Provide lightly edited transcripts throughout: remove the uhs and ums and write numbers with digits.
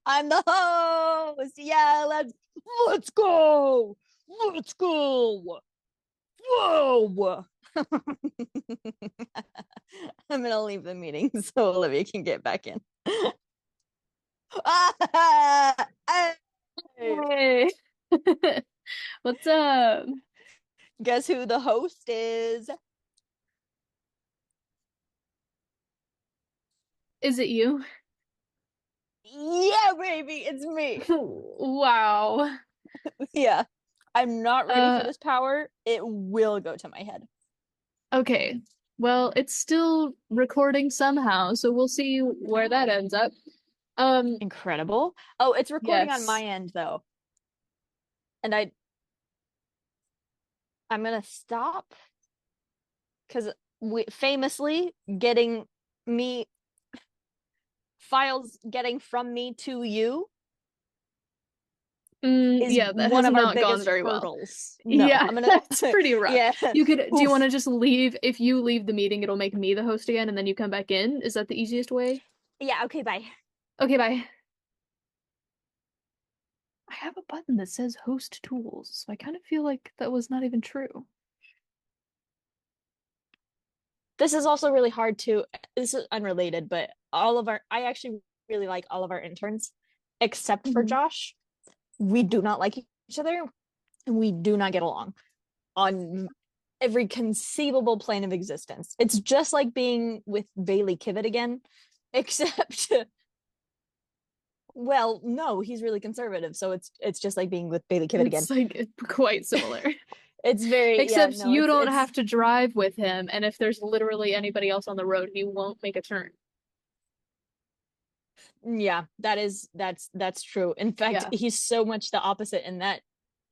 I'm the host. Yeah, let's go. Let's go. Whoa. I'm gonna leave the meeting so Olivia can get back in. Hey. Hey, what's up? Guess who the host is? Is it you? Yeah, baby, it's me. Wow. Yeah. I'm not ready for Uh, this power. It will go to my head. okay. Well, it's still recording somehow, so we'll see where that ends up. Um, Incredible. Oh, it's recording on my yes. end though. And I'm gonna stop because we famously getting me files getting from me to you is Yeah, that one has of our not gone biggest very well. hurdles. No, Yeah, I'm gonna that's pretty rough. yeah. Do you want Oof. to just leave? If you leave the meeting, it'll make me the host again, and then you come back in. Is that the easiest way? Yeah, okay, bye. Okay, bye. I have a button that says host tools, so I kind of feel like that was not even true. This is also really hard to this is unrelated, but all of our I actually really like all of our interns except for Mhm. Josh. We do not like each other and we do not get along on every conceivable plane of existence. It's just like being with Bailey Kivett again, except well, no, he's really conservative, so it's just like being with Bailey Kivett again. It's like quite similar. It's very yeah, Except no, you don't it's have to drive with him, and if there's literally anybody else on the road, he won't make a turn. yeah, that's true. In fact, Yeah. he's so much the opposite in that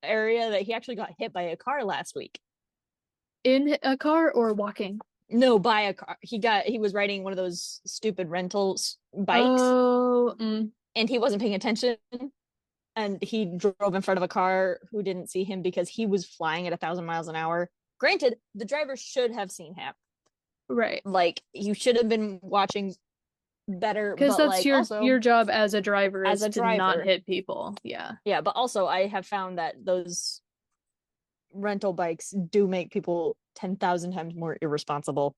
area that he actually got hit by a car last week. In a car or walking? No, by a car. He was riding one of those stupid rentals bikes Oh, and he wasn't paying attention and he drove in front of a car who didn't see him because he was flying at 1,000 miles an hour. Granted, the driver should have seen him. right. Like you should have been watching better, Because but that's like your also job as a driver as is a to not driver, hit people. Yeah. yeah, but also I have found that those rental bikes do make people 10,000 times more irresponsible.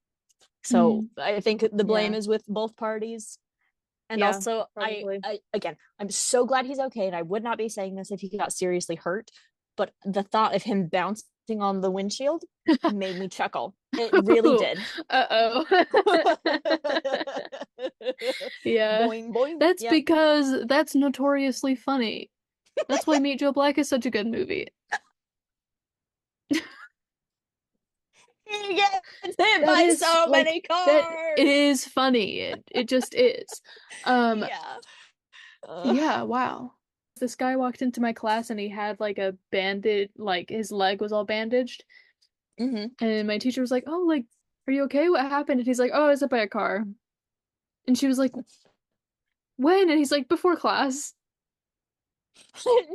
So Mm, I think the blame yeah. is with both parties. And Yeah, also, probably. I again, I'm so glad he's okay, and I would not be saying this if he got seriously hurt. But the thought of him bouncing on the windshield made me chuckle. It really did. Uh-oh. Yeah. Boing boing. That's Yep. because that's notoriously funny. That's why Meet Joe Black is such a good movie. He gets hit That by is so like many that it cars. is funny. It just is. Um Yeah. Uh, yeah, wow. This guy walked into my class and he had like a bandage, like his leg was all bandaged. mhm. And my teacher was like, "Oh, like, are you okay? What happened?" And he's like, "Oh, I was hit by a car." And she was like, "When?" And he's like, "Before class."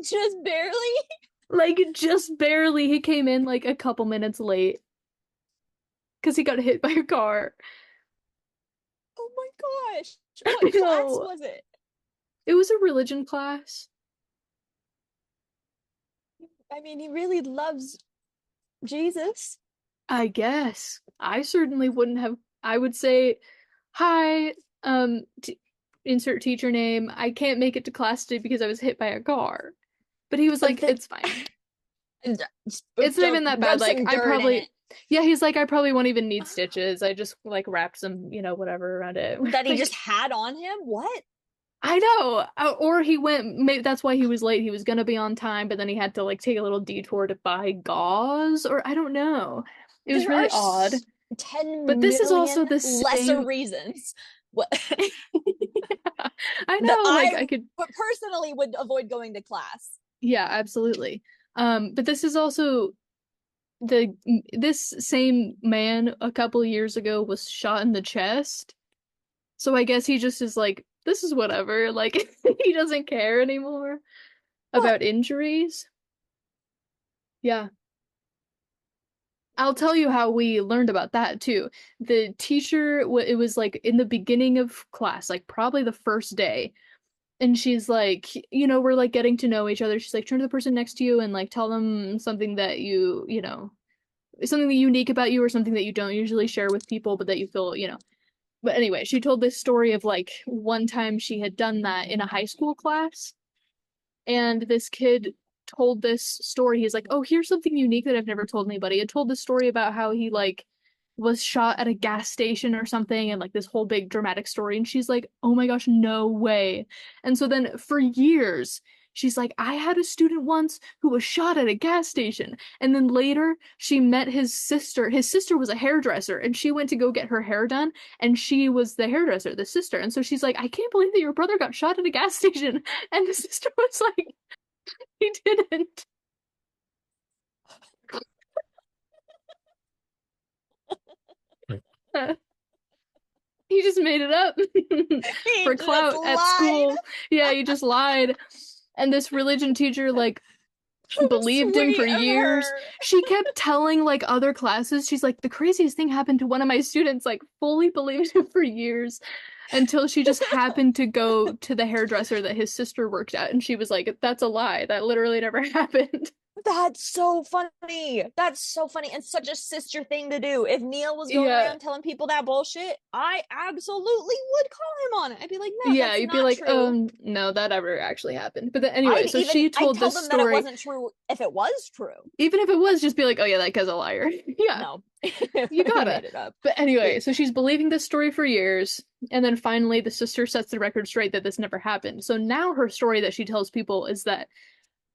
Just barely. Like just barely. He came in like a couple minutes late because he got hit by a car. Oh my gosh. I What class know. was it? It was a religion class. I mean, he really loves Jesus. I guess. I certainly wouldn't have. I would say, "Hi, t insert teacher name. I can't make it to class today because I was hit by a car." But he was like, The, "It's fine. It's not don't even that bad. rub Like, some I dirt in it. probably, yeah, he's like, I probably won't even need stitches. I just like wrapped some, whatever around it." That he just Like, had on him? What? I know. Or he went, maybe that's why he was late. He was gonna be on time, but then he had to like take a little detour to buy gauze, or I don't know. It was There are really odd. But 10 this is also million the lesser same. reasons what I that know, like I I could, personally would avoid going to class. yeah, absolutely. But this is also the this same man a couple years ago was shot in the chest. So I guess he just is like, this is whatever. Like he doesn't care anymore What? about injuries. Yeah. I'll tell you how we learned about that too. The teacher, it was like in the beginning of class, like probably the first day. And she's like, we're like getting to know each other. She's like, turn to the person next to you and like tell them something that something unique about you or something that you don't usually share with people, but that you feel. But anyway, she told this story of like one time she had done that in a high school class, and this kid told this story. He's like, "Oh, here's something unique that I've never told anybody." I told this story about how he like was shot at a gas station or something, and like this whole big dramatic story. And she's like, "Oh my gosh, no way." And so then for years, she's like, "I had a student once who was shot at a gas station." And then later, she met his sister. His sister was a hairdresser, and she went to go get her hair done, and she was the hairdresser, the sister. And so she's like, "I can't believe that your brother got shot at a gas station." And the sister was like, "He didn't." He just made it up He for just clout at lied. school. Yeah, he just lied. And this religion teacher like How believed him for sweet of years. her. She kept telling like other classes, she's like, the craziest thing happened to one of my students, like fully believed him for years until she just happened to go to the hairdresser that his sister worked at. And she was like, that's a lie. That literally never happened. That's so funny. That's so funny and such a sister thing to do. If Neil was going Yeah. around telling people that bullshit, I absolutely would call him on it. I'd be like, no, Yeah, that's you'd be not like, true. no, that ever actually happened. But then anyway, so she I'd told tell this them that it story. wasn't true if it was true. Even if it was, just be like, oh yeah, that guy's a liar. Yeah, No. you He gotta. made it up. But anyway, so she's believing this story for years, and then finally the sister sets the record straight that this never happened. So now her story that she tells people is that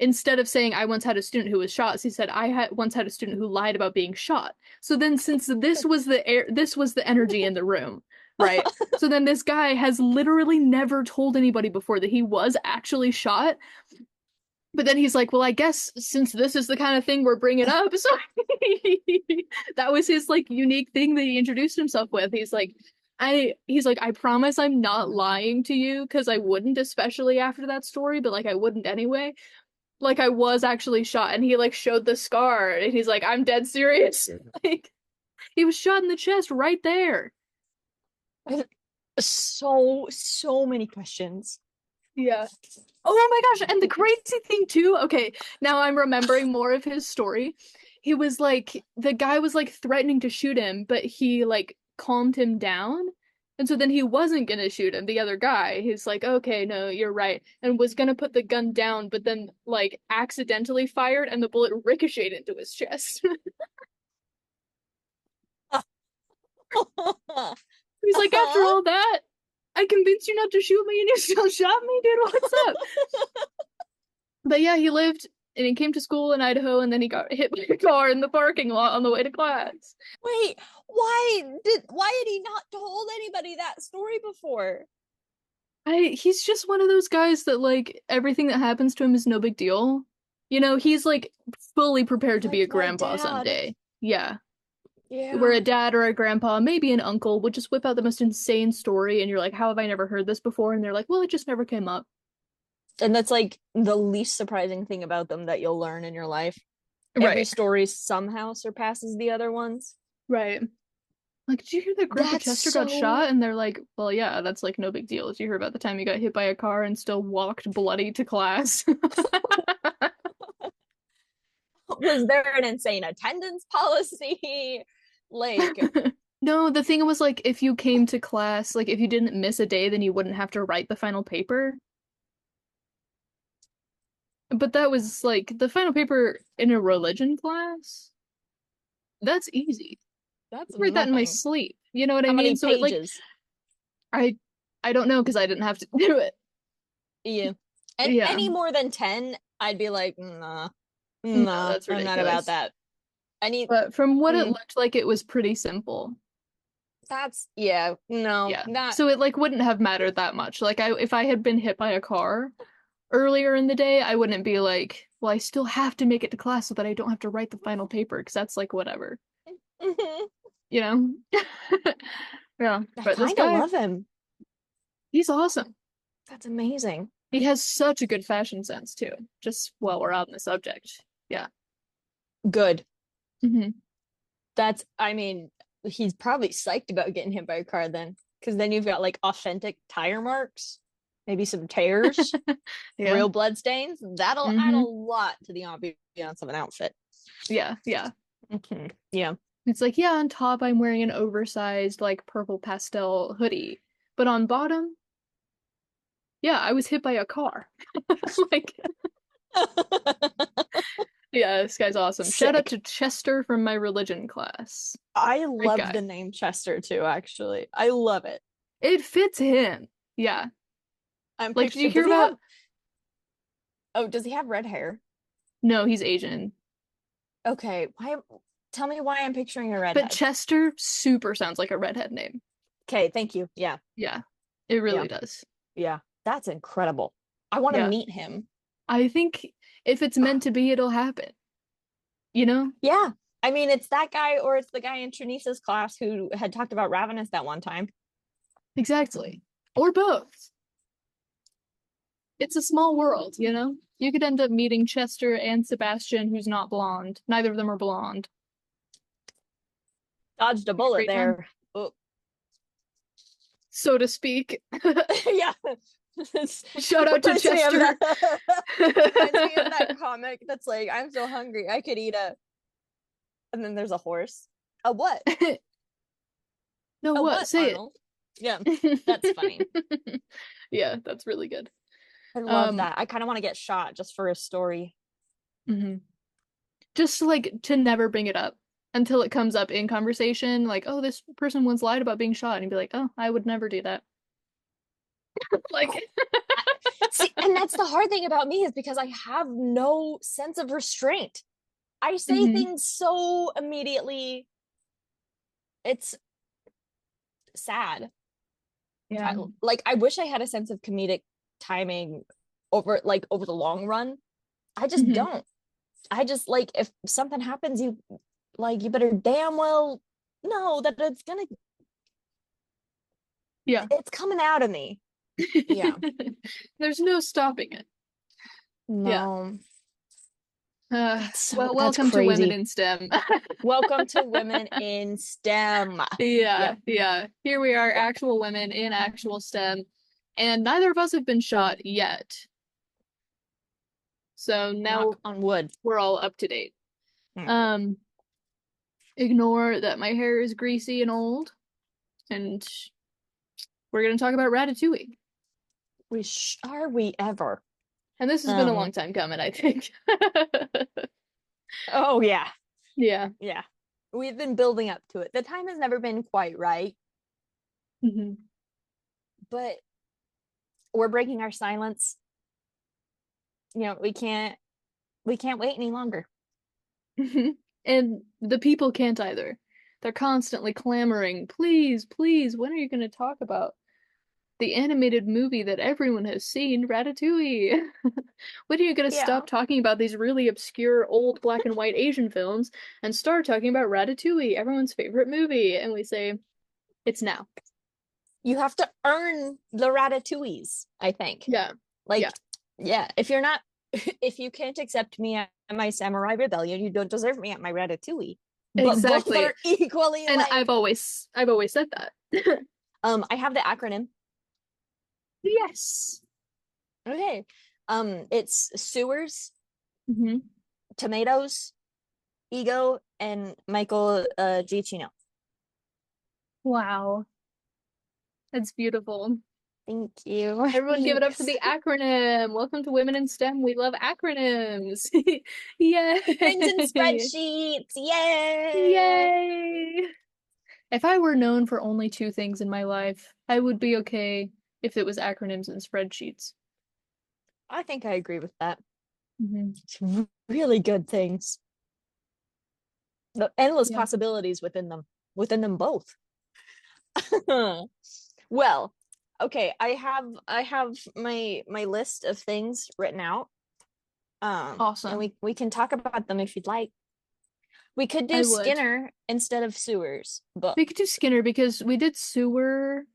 instead of saying I once had a student who was shot, she said I had once had a student who lied about being shot. So then since this was the energy in the room, right? So then this guy has literally never told anybody before that he was actually shot. But then he's like, well, I guess since this is the kind of thing we're bringing up, so that was his like unique thing that he introduced himself with. He's like, I promise I'm not lying to you because I wouldn't, especially after that story, but like I wouldn't anyway. Like I was actually shot, and he like showed the scar, and he's like, I'm dead serious. Like he was shot in the chest right there. So many questions. Yeah. Oh my gosh, and the crazy thing too, okay, now I'm remembering more of his story. He was like the guy was like threatening to shoot him, but he like calmed him down. And so then he wasn't gonna shoot him, the other guy. He's like, okay, no, you're right. And was gonna put the gun down, but then like accidentally fired and the bullet ricocheted into his chest. He's like, after all that, I convinced you not to shoot me and you still shot me, dude. What's up? But yeah, he lived and he came to school in Idaho and then he got hit by a car in the parking lot on the way to class. Wait, why had he not told anybody that story before? He's just one of those guys that like everything that happens to him is no big deal. He's like fully prepared to be a Like my grandpa dad. someday. Yeah. Yeah. Where a dad or a grandpa, maybe an uncle, would just whip out the most insane story and you're like, how have I never heard this before? And they're like, well, it just never came up. And that's like the least surprising thing about them that you'll learn in your life. Every Right. story somehow surpasses the other ones. Right. Like, did you hear that Grandpa That's Chester got so- shot? And they're like, well, yeah, that's like no big deal. Did you hear about the time he got hit by a car and still walked bloody to class? Was there an insane attendance policy? Like, No, the thing was like if you came to class, like if you didn't miss a day, then you wouldn't have to write the final paper. But that was like the final paper in a religion class. That's easy. that's I write that in my nothing. sleep. You know what I How many mean? So it like pages? I don't know because I didn't have to do it. Yeah. And Yeah. any more than 10, I'd be like, nah, No, nah, that's I'm not ridiculous. about that. But from what it Mm. looked like, it was pretty simple. Yeah, no, Yeah. not So it like wouldn't have mattered that much. Like if I had been hit by a car earlier in the day, I wouldn't be like, well, I still have to make it to class so that I don't have to write the final paper because that's like whatever, you know? Yeah. I But this kind of guy, love him. he's awesome. That's amazing. He has such a good fashion sense too. Just while we're on the subject. Yeah. Good. hmm That's, I mean, he's probably psyched about getting hit by a car then, because then you've got like authentic tire marks, maybe some tears, Yeah. real blood stains. That'll add a Mm-hmm. lot to the ambiance of an outfit. Yeah, yeah. Yeah. It's like, yeah, on top I'm wearing an oversized like purple pastel hoodie, but on bottom, yeah, I was hit by a car. Like, yeah, this guy's awesome. Shout out Sick. to Chester from my religion class. I Great love guy. the name Chester too, actually. I love it. It fits him. Yeah. I'm Like, did you picturing, hear does he about? have, oh, does he have red hair? No, he's Asian. Okay, why, tell me why I'm picturing a But redhead. Chester super sounds like a redhead name. Okay, thank you. Yeah, Yeah, it yeah, really does. yeah. That's incredible. I want to Yeah. meet him. I think if it's meant to be, it'll happen. You know? Yeah. I mean, it's that guy or it's the guy in Trinisa's class who had talked about Ravenous that one time. Exactly. Or both. It's a small world, you know? You could end up meeting Chester and Sebastian, who's not blonde. Neither of them are blonde. Dodged a bullet Great time. there. Oh, So to speak. yeah. Shout out to Reminds me of Chester. that. Reminds me of that comic that's like, I'm so hungry, I could eat a. And then there's a horse. A what? No, A what? what, Say Arnold? Yeah, that's funny. it. Yeah, that's really good. I love Um, that. I kind of want to get shot just for a story. mhm. Just like to never bring it up until it comes up in conversation, like, oh, this person once lied about being shot, and you'd be like, oh, I would never do that. Like, See, and that's the hard thing about me is because I have no sense of restraint. I say mhm. things so immediately. It's sad. Yeah. Like I wish I had a sense of comedic timing over the long run. I just Mhm. don't. I just like if something happens, you better damn well know that Yeah. it's coming out of me. Yeah. There's no stopping it. Yeah. No. Well, That's welcome to Women crazy. in STEM. Welcome to Women in STEM. Yeah, Yep. yeah. Here we are, Yep. actual women in actual STEM, and neither of us have been shot yet. So now Knock on wood. we're all up to date. Hmm. Um, Ignore that my hair is greasy and old, and we're gonna talk about Ratatouille. Are we ever? And this has been a long time coming, I think. Oh yeah. Yeah. Yeah. We've been building up to it. The time has never been quite right, Mhm. but we're breaking our silence. We can't wait any longer. And the people can't either. They're constantly clamoring, please, please, when are you going to talk about the animated movie that everyone has seen, Ratatouille? When are you going to Yeah. stop talking about these really obscure old black and white Asian films and start talking about Ratatouille, everyone's favorite movie? And we say, it's now. You have to earn the ratatouilles, I think. Yeah, Like, yeah, yeah, if you can't accept me at my samurai rebellion, you don't deserve me at my ratatouille. But both exactly. are equally And like I've always said that. I have the acronym. Yes. Okay. It's sewers, Hmm. tomatoes, ego, and Michael Giacchino. Wow. That's beautiful. Thank you. Everyone give it up for Thanks. the acronym. Welcome to Women in STEM. We love acronyms. Yay. Things and spreadsheets. Yay. Yay. If I were known for only two things in my life, I would be okay if it was acronyms and spreadsheets. I think I agree with that. Hmm. It's really good things. The endless Yeah. possibilities within them both. Well, okay, I have my list of things written out. And Awesome. we can talk about them if you'd like. We could do I would. Skinner instead of sewers, but We could do Skinner because we did sewer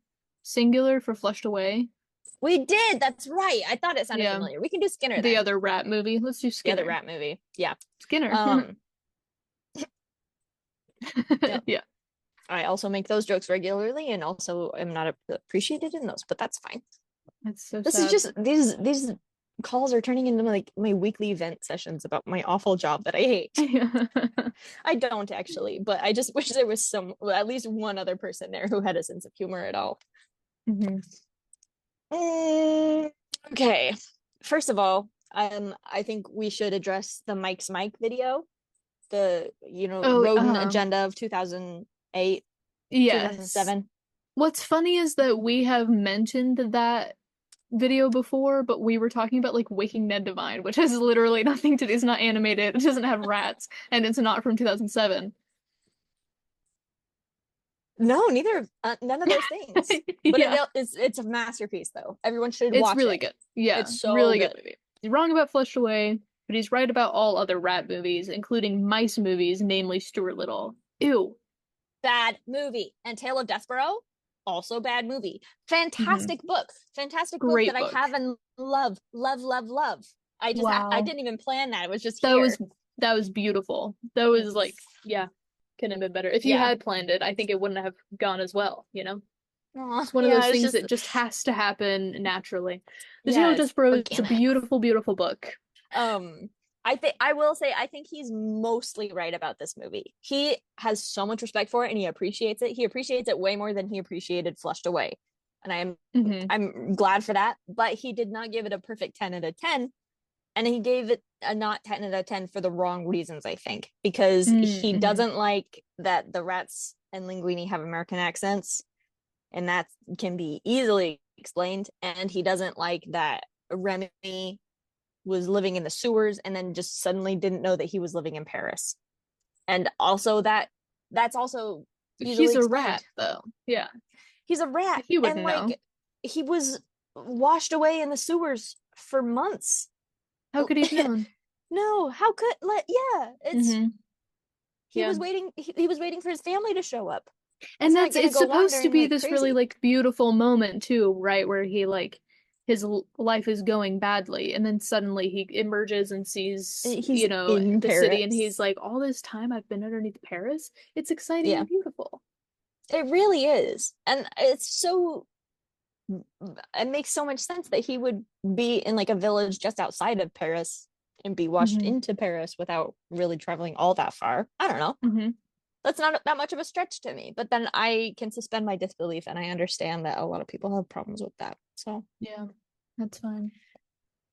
singular for Flushed Away. we did. That's right. I thought it sounded Yeah. familiar. We can do Skinner The then. other rat movie. Let's do The other Skinner. rat movie. Yeah. Skinner. Um, Yep. Yeah. I also make those jokes regularly and also am not appreciated in those, but that's fine. That's so This is sad. just these calls are turning into like my weekly vent sessions about my awful job that I hate. I don't actually, but I just wish there was at least one other person there who had a sense of humor at all. Mhm. Okay. First of all, I think we should address the Mike's Mike video, the Oh, rodent agenda of 2008, yes. 2007. What's funny is that we have mentioned that video before, but we were talking about like Waking Ned Divine, which has literally nothing to do. It's not animated. It doesn't have rats, and it's not from 2007. No, none of those things. But Yeah, it's a masterpiece though. Everyone should it's watch really it. good. Yeah, It's so really good good. movie. He's wrong about Flushed Away, but he's right about all other rat movies, including mice movies, namely Stuart Little. Ew. Bad movie. And Tale of Deathborough, also bad movie. Hmm. Fantastic book. Fantastic book Great that I book. have and love, love, love, love. I Wow. didn't even plan that. It was just That was here. that was beautiful. That was like, yeah, couldn't have been better. If you Yeah. had planned it, I think it wouldn't have gone as well, you know? Aw, It's one of yeah, those it's things just that just has to happen naturally. The yeah, Tale of it's Despereaux is a organic. beautiful, beautiful book. I will say I think he's mostly right about this movie. He has so much respect for it and he appreciates it. He appreciates it way more than he appreciated Flushed Away. And Hmm. I'm glad for that, but he did not give it a perfect 10 out of 10, and he gave it a not 10 out of 10 for the wrong reasons, I think, because he Mm-hmm. doesn't like that the rats and Linguini have American accents, and that can be easily explained, and he doesn't like that Remy was living in the sewers and then just suddenly didn't know that he was living in Paris. And also that's also easily He's a explained. rat, though. Yeah, He's a rat he and wouldn't know. like he was washed away in the sewers for months. How could he have known? No, how could let yeah, it's Hmm. Yeah. he was waiting for his family to show up. And He's not that's gonna it's go supposed to wandering be like this really crazy. like beautiful moment too, right? Where he like life is going badly and then suddenly he emerges and sees, He's in the city and he's Paris. like, all this time I've been underneath Paris? It's exciting Yeah, and beautiful. it really is. And it's so it makes so much sense that he would be in like a village just outside of Paris and be washed Hmm. into Paris without really traveling all that far. I don't know. Hmm. That's not that much of a stretch to me, but then I can suspend my disbelief and I understand that a lot of people have problems with that. So, Yeah, that's fine.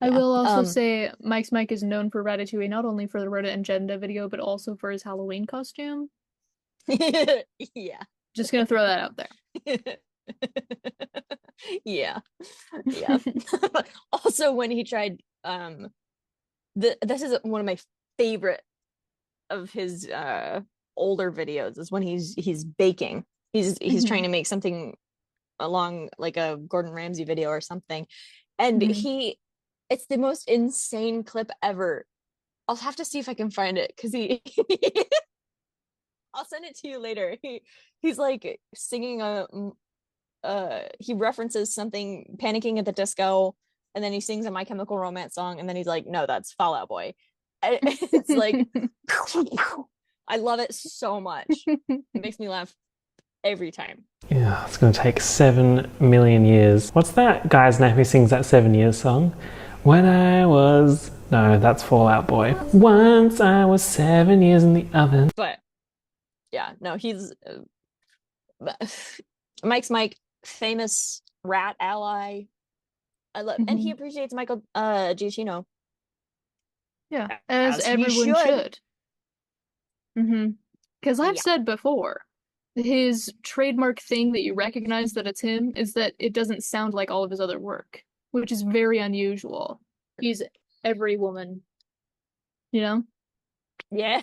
I yeah. will also say Mike's Mike is known for Ratatouille, not only for the Rhoda and Agenda video, but also for his Halloween costume. Yeah. Just gonna throw that out there. Yeah. Yeah. Also when he tried this is one of my favorite of his older videos is when he's baking. He's trying Hmm. to make something along like a Gordon Ramsay video or something. And Hmm. it's the most insane clip ever. I'll have to see if I can find it because I'll send it to you later. He's like singing he references something Panicking at the Disco, and then he sings a My Chemical Romance song, and then he's like, no, that's Fall Out Boy. It's like I love it so much. It makes me laugh every time. Yeah, it's going to take 7 million years. What's that guy's name who sings that 7 Years song? When I was... No, that's Fall Out Boy. Once I was 7 years in the oven. But yeah, no, he's Mike's Mike, famous rat ally. I love, and he Hmm. appreciates Michael Giacchino, Yeah, as as he everyone should. should. Hmm. Because I've Yeah. said before, his trademark thing that you recognize that it's him is that it doesn't sound like all of his other work, which is very unusual. He's every woman, you know? Yeah.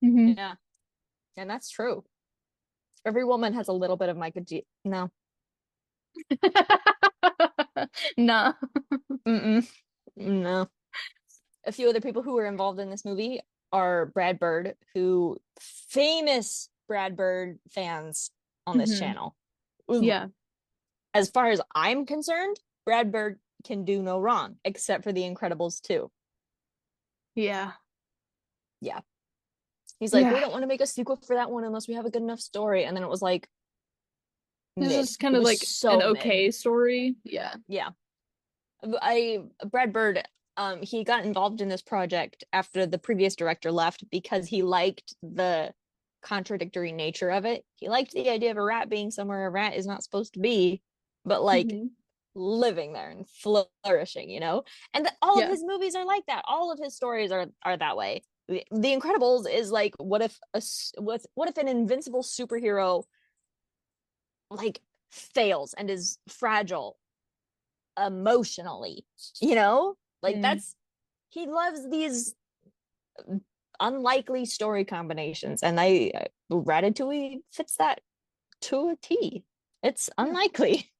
Hmm. Yeah. And that's true. Every woman has a little bit of Michael G. No. Nah. Mm-mm. No. A few other people who were involved in this movie are Brad Bird, who famous Brad Bird fans on this Hmm. channel. Yeah. As far as I'm concerned, Brad Bird can do no wrong, except for The Incredibles 2. Yeah. Yeah. He's like, we Yeah. don't want to make a sequel for that one unless we have a good enough story. And then it was like This mid. is kind It of was like so an mid. okay story. Yeah. Yeah. Brad Bird, he got involved in this project after the previous director left because he liked the contradictory nature of it. He liked the idea of a rat being somewhere a rat is not supposed to be, but like Mhm. living there and flourishing, And all of Yeah. his movies are like that. All of his stories are that way. The Incredibles is like, what if an invincible superhero like fails and is fragile emotionally, like Mm. he loves these unlikely story combinations, and Ratatouille fits that to a T. It's unlikely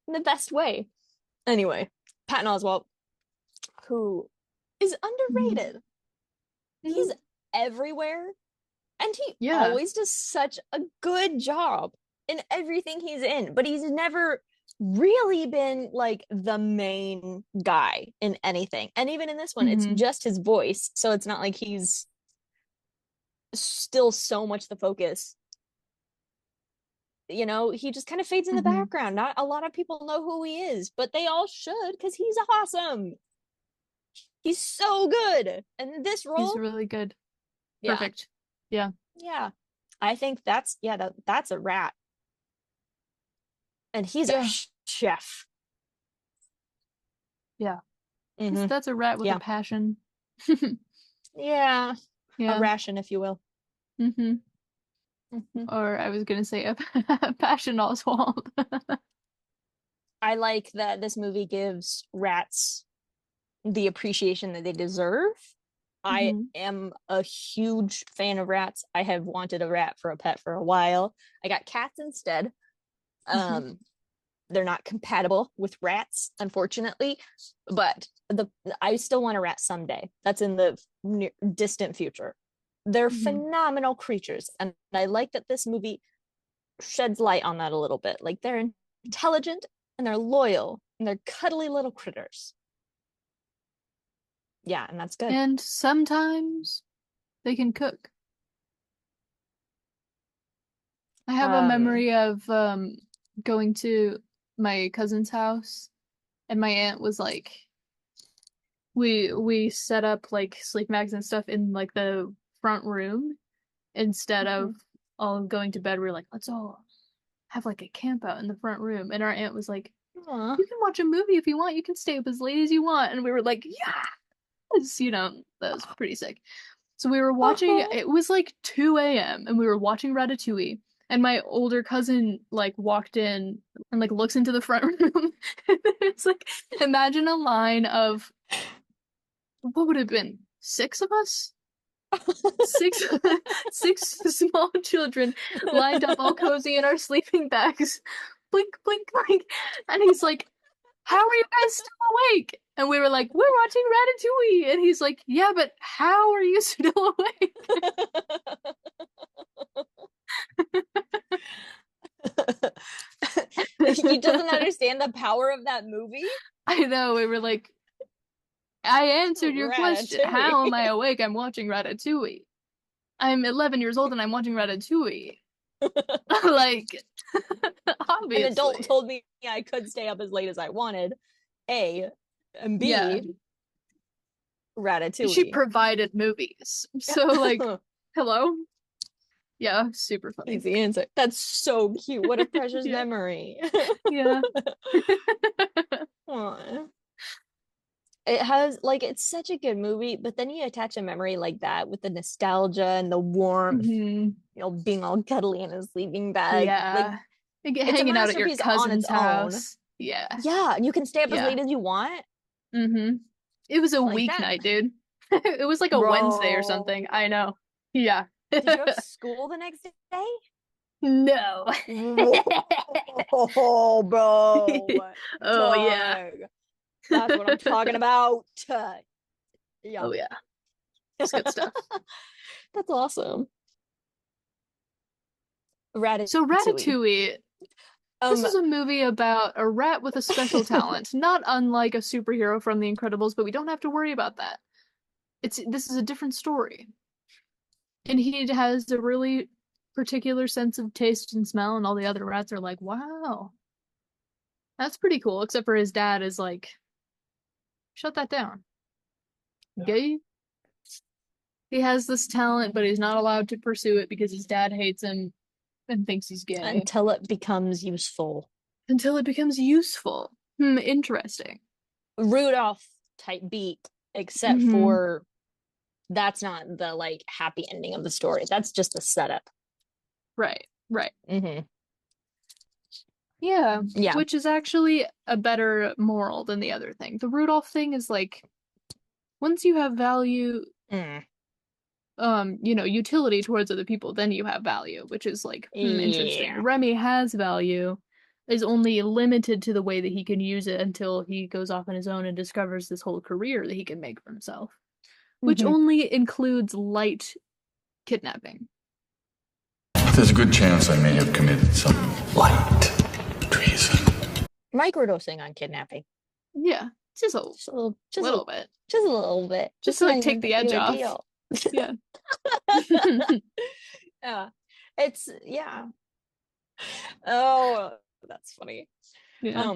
in the best way. Anyway, Patton Oswalt, who is Mhm. underrated. He's Mhm. everywhere, and he Yeah. always does such a good job in everything he's in, but he's never really been like the main guy in anything. And even in this one, it's Mhm. just his voice, so it's not like he's still so much the focus. He just kind of fades in the Mhm. background. Not a lot of people know who he is, but they all should because he's awesome. He's so good. And this He's role, really good. yeah, Perfect. Yeah. yeah. I think that's a rat. And he's a Yeah. chef. Yeah. Mm-hmm. That's a rat with a Yeah. passion. Yeah. A Yeah. ration, if you will. Mm-hmm. Mm-hmm. Or I was gonna say a passion Oswald. I like that this movie gives rats the appreciation that they deserve. I hmm am a huge fan of rats. I have wanted a rat for a pet for a while. I got cats instead. hmm Um, they're not compatible with rats, unfortunately, but I still want a rat someday. That's in the distant future. They're hmm phenomenal creatures, and I like that this movie sheds light on that a little bit. Like they're intelligent and they're loyal and they're cuddly little critters. Yeah, and that's good. And sometimes they can cook. I have a Um, memory of going to my cousin's house and my aunt was like we set up like sleep bags and stuff in like the front room instead of all going to bed. We were like, let's all have like a camp out in the front room. And our aunt was like, aw. you can watch a movie if you want. You can stay up as late as you want. And we were like, yes, that was pretty sick. So we were watching, it was like 2 a.m. and we were watching Ratatouille. And my older cousin like walked in and like looks into the front room. And it's like, imagine a line of what would it have been? Six of us? Six six small children lined up all cozy in our sleeping bags. Blink, blink, blink. And he's like, how are you guys still awake? And we were like, we're watching Ratatouille. And he's like, yeah, but how are you still awake? He doesn't understand the power of that movie. I know, we were like, I answered your question. How am I Ratatouille. awake? I'm watching Ratatouille. I'm 11 years old and I'm watching Ratatouille. Like, An adult obviously. told me I could stay up as late as I wanted. A and Yeah. B, She Ratatouille. provided movies. So, like, hello? Yeah, super funny. Easy answer. That's so cute. What a precious Yeah. memory. Yeah. Aw. It has like it's such a good movie, but then you attach a memory like that with the nostalgia and the warmth, hmm being all cuddly in a sleeping bag. Like Yeah. Like, it's a hanging out at your masterpiece on its cousin's own. house. Yeah. Yeah, you can stay up as Yeah. late as you want. hmm It was a Like that. weeknight, dude. It was like a Wednesday or Bro. something. I know. Yeah. Did you have school the next day? No. Oh, bro. Oh yeah. Dog. That's what I'm talking about. Yeah. Oh yeah. It's good stuff. That's awesome. So Ratatouille. Ratatouille, this Um, is a movie about a rat with a special talent, not unlike a superhero from The Incredibles, but we don't have to worry about that. This is a different story. And he has a really particular sense of taste and smell, and all the other rats are like, wow, that's pretty cool. Except for his dad is like, shut that down. Yeah. Gay. He has this talent, but he's not allowed to pursue it because his dad hates him and thinks he's gay. Until it becomes useful. Until it becomes useful. Interesting. Rudolph type beat, except Mhm. for that's not the like happy ending of the story. That's just the setup. Right. Mm-hmm. Yeah. Yeah. Which is actually a better moral than the other thing. The Rudolph thing is like, once you have value, Mm. utility towards other people, then you have value, which is like, interesting. Yeah. Remy has value, is only limited to the way that he can use it until he goes off on his own and discovers this whole career that he can make for himself, which Mhm. only includes light kidnapping. There's a good chance I may have committed some light treason. Microdosing on kidnapping. Yeah, just a Just a little, little bit. Just a little bit. Just to, like, not take even the that edge big a off. deal. Yeah. Yeah. It's yeah. Oh, that's funny. Yeah.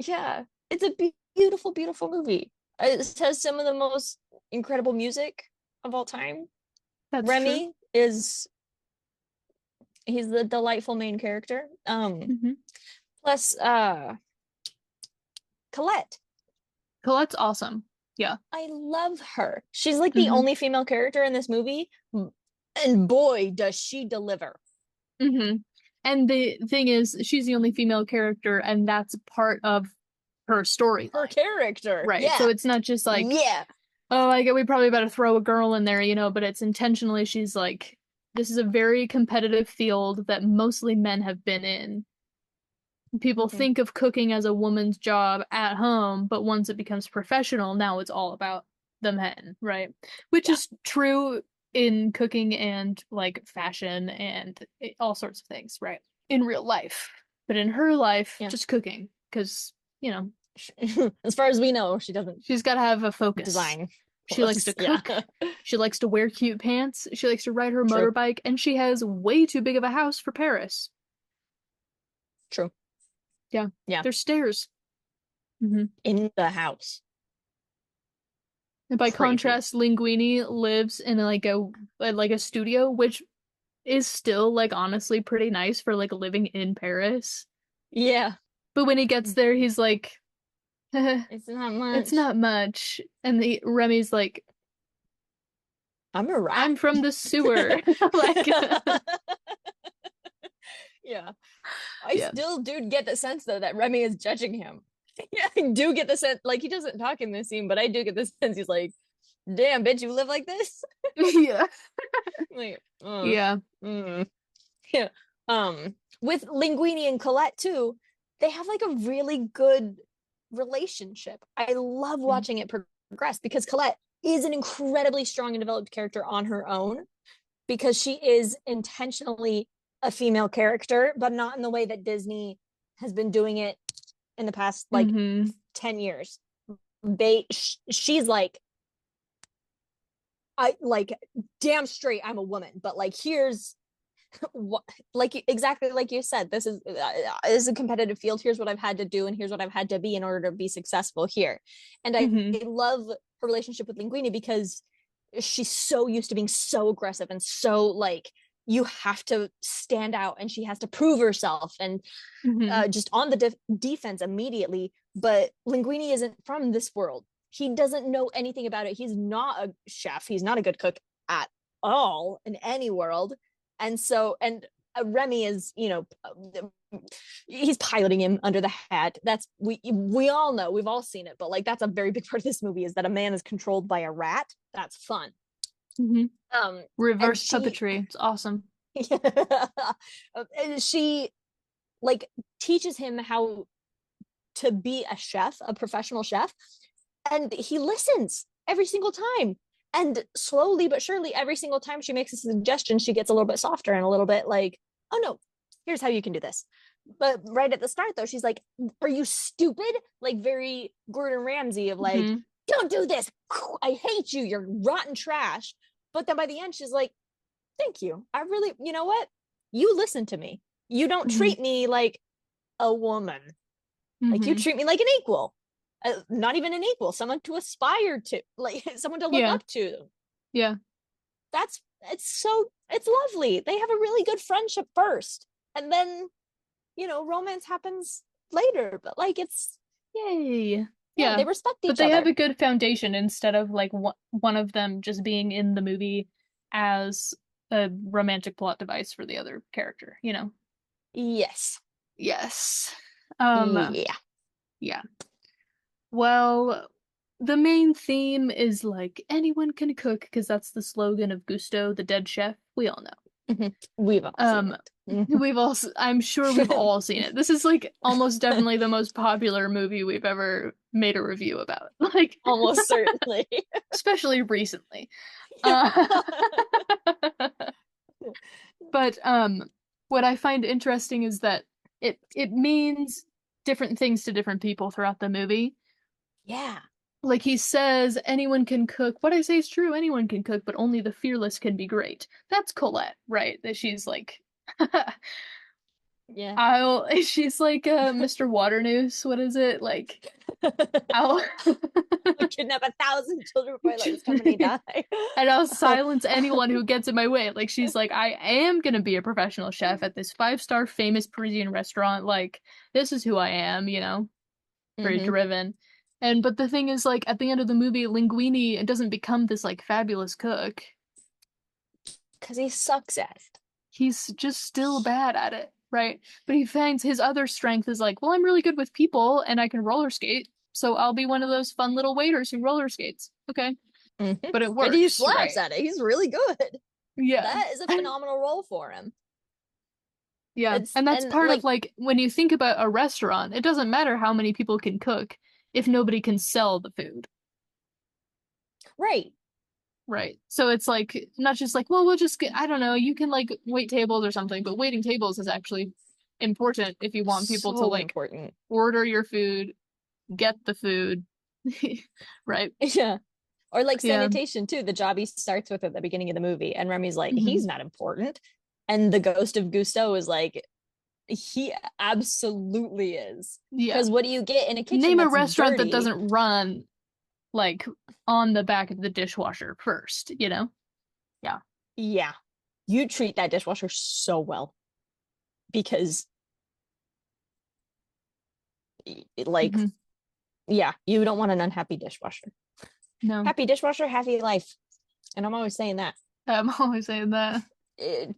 Yeah, it's a beautiful, beautiful movie. It has some of the most incredible music of all time. That's Remy he's the delightful main character. true. Plus Colette. Colette's awesome. Yeah. I love her. She's like the Mhm. only female character in this movie, and boy, does she deliver. And the thing is, she's the only female character, and that's part of her story. Her character, Right. Yeah. So it's not just like, yeah, oh, I get we probably better throw a girl in there, but it's intentionally she's like, this is a very competitive field that mostly men have been in. People Mhm. think of cooking as a woman's job at home, but once it becomes professional, now it's all about the men, right? Which Yeah. is true in cooking and like fashion and all sorts of things, right? In real life. But in her life, Yeah. just cooking, because, as far as we know, she doesn't she's got to have a focus. design. She likes to Yeah. cook. She likes to wear cute pants. She likes to ride her True. motorbike, and she has way too big of a house for Paris. True. Yeah. Yeah. There's stairs. In the house. And by Crazy. contrast, Linguini lives in like a studio, which is still like honestly pretty nice for like living in Paris. Yeah. But when he gets there, he's like, It's not much. it's not much. And Remy's like, I'm a rat. I'm from the sewer. Like, yeah. I Yeah. still do get the sense though that Remy is judging him. Yeah, I do get the sense, like he doesn't talk in this scene, but I do get the sense he's like, damn bitch, you live like this? yeah. Like, Yeah. Yeah. With Linguini and Colette too, they have like a really good relationship. I love watching it progress because Colette is an incredibly strong and developed character on her own because she is intentionally a female character, but not in the way that Disney has been doing it in the past like 10 years. She's like, I like damn straight I'm a woman, but like here's what, like exactly like you said, this is a competitive field. Here's what I've had to do and here's what I've had to be in order to be successful here. And I love her relationship with Linguini because she's so used to being so aggressive and so like you have to stand out and she has to prove herself and just on the defense immediately. But Linguini isn't from this world. He doesn't know anything about it. He's not a chef. He's not a good cook at all in any world. And so, and Remy is, he's piloting him under the hat. That's, we all know, we've all seen it, but like, that's a very big part of this movie is that a man is controlled by a rat. That's fun. Reverse puppetry. It's awesome. And she like teaches him how to be a chef, a professional chef. And he listens every single time. And slowly but surely, every single time she makes a suggestion, she gets a little bit softer and a little bit like, oh no, here's how you can do this. But right at the start, though, she's like, are you stupid? Like very Gordon Ramsay of like, don't do this. I hate you. You're rotten trash. But then by the end, she's like, thank you. I really, you know what? You listen to me. You don't treat me like a woman. Like you treat me like an equal. Not even an equal, someone to aspire to, like someone to look up to. Yeah. It's lovely. They have a really good friendship first. And then, romance happens later, but like it's yay. Yeah, they respect each other. But they have other. a good foundation instead of like one of them just being in the movie as a romantic plot device for the other character, Yes. Yes. Yeah. Well, the main theme is like anyone can cook because that's the slogan of Gusteau, the dead chef. We all know. We've all seen it. I'm sure we've all seen it. This is like almost definitely the most popular movie we've ever made a review about. Like almost certainly. Especially recently. But what I find interesting is that it means different things to different people throughout the movie. Yeah. Like he says, anyone can cook. What I say is true. Anyone can cook, but only the fearless can be great. That's Colette, right? That she's like, yeah. She's like Mr. Waternoose. What is it? Like, I'll kidnap 1,000 children before I let this company die. And I'll silence anyone who gets in my way. Like, she's like, I am gonna be a professional chef at this 5-star famous Parisian restaurant. Like, this is who I am, Very driven. But the thing is, like, at the end of the movie, Linguini doesn't become this, like, fabulous cook. Because he sucks at it. He's just still bad at it, right? But he finds his other strength is like, well, I'm really good with people, and I can roller skate, so I'll be one of those fun little waiters who roller skates. Okay. But it works. And he slaps at it. He's really good. Yeah. That is a phenomenal role for him. Yeah. And that's part of, like, when you think about a restaurant, it doesn't matter how many people can cook if nobody can sell the food. Right. So it's like, not just like, well, we'll just get, I don't know, you can like wait tables or something, but waiting tables is actually important if you want people to like order your food, get the food. Right. Yeah. Or like sanitation too. The job he starts with at the beginning of the movie, and Remy's like, he's not important. And the ghost of Gusteau is like, he absolutely is. Yeah. Because what do you get in a kitchen? Name a restaurant that doesn't run like on the back of the dishwasher first, Yeah. Yeah. You treat that dishwasher so well. Because like yeah, you don't want an unhappy dishwasher. No. Happy dishwasher, happy life. And I'm always saying that.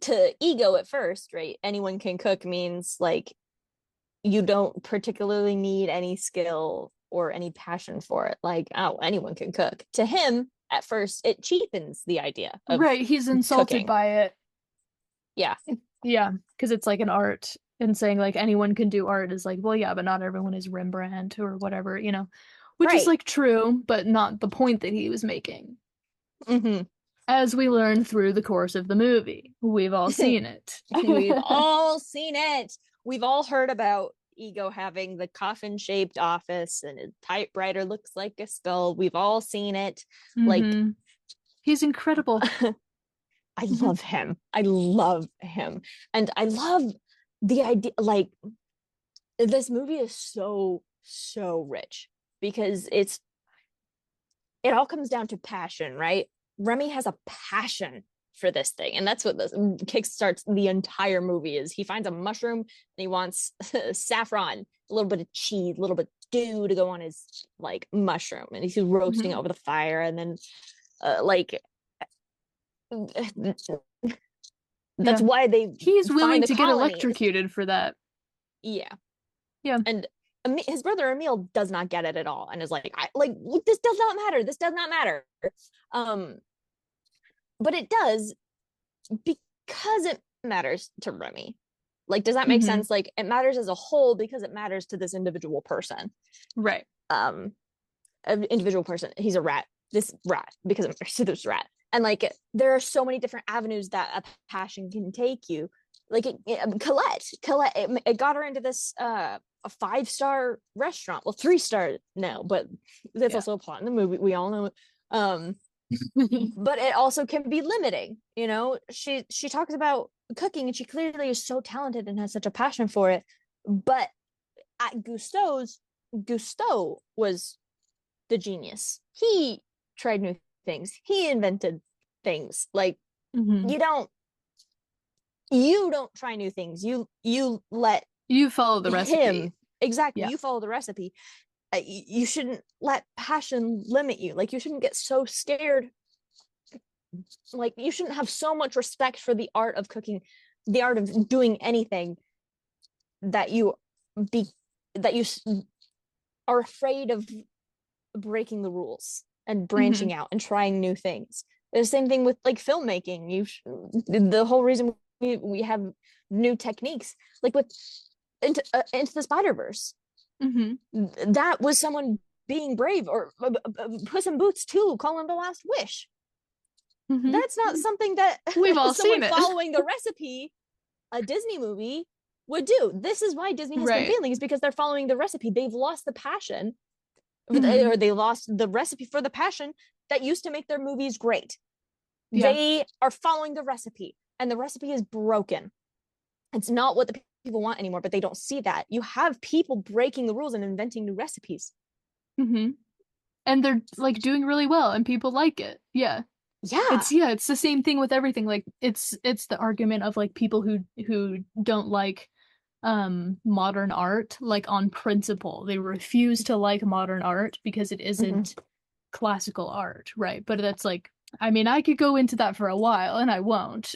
To ego at first, right? Anyone can cook means like you don't particularly need any skill or any passion for it. Like, oh, anyone can cook. To him, at first, it cheapens the idea of right. He's insulted cooking. by it. Yeah. Yeah, because it's like an art, and saying like anyone can do art is like, well, yeah, but not everyone is Rembrandt or whatever, which is like true, but not the point that he was making. As we learn through the course of the movie, we've all seen it. We've all seen it. We've all heard about Ego having the coffin-shaped office, and his typewriter looks like a skull. We've all seen it. Like, he's incredible. I love him. I love him. And I love the idea, like, this movie is so rich because it all comes down to passion, right? Remy has a passion for this thing, and that's what this kickstarts the entire movie. Is he finds a mushroom and he wants saffron, a little bit of cheese, a little bit of stew to go on his like mushroom, and he's roasting over the fire, and then that's why he's willing to get electrocuted for that. Yeah And his brother Emil does not get it at all, and is like, this does not matter. But it does, because it matters to Remy. Like, does that make sense? Like, it matters as a whole because it matters to this individual person. Right. An individual person. He's a rat. This rat, because it matters to this rat. And like, there are so many different avenues that a passion can take you. like Colette, it got her into this a 5-star restaurant. Well, 3-star now, but that's also a plot in the movie. We all know. But it also can be limiting. You know, she talks about cooking, and she clearly is so talented and has such a passion for it. But at Gusteau was the genius. He tried new things. He invented things. Like Mhm. you don't try new things. You let You follow the recipe. him. Exactly. Yeah. You follow the recipe. You shouldn't let passion limit you. Like, you shouldn't get so scared. Like, you shouldn't have so much respect for the art of cooking, the art of doing anything, that you are afraid of breaking the rules and branching out and trying new things. The same thing with like filmmaking. The whole reason we have new techniques, like with into the Spider-Verse, that was someone being brave. Or Puss in Boots 2, Call him the Last Wish. That's not something that We've all someone seen it. following the recipe, a Disney movie, would do. This is why Disney has been failing, is because they're following the recipe. They've lost the passion, or they lost the recipe for the passion that used to make their movies great. Yeah. They are following the recipe, and the recipe is broken. It's not what the people want anymore, but they don't see that. You have people breaking the rules and inventing new recipes. And they're like doing really well, and people like it. Yeah. It's the same thing with everything. Like it's the argument of like people who don't like modern art, like on principle. They refuse to like modern art because it isn't classical art, right? But that's like, I mean, I could go into that for a while, and I won't.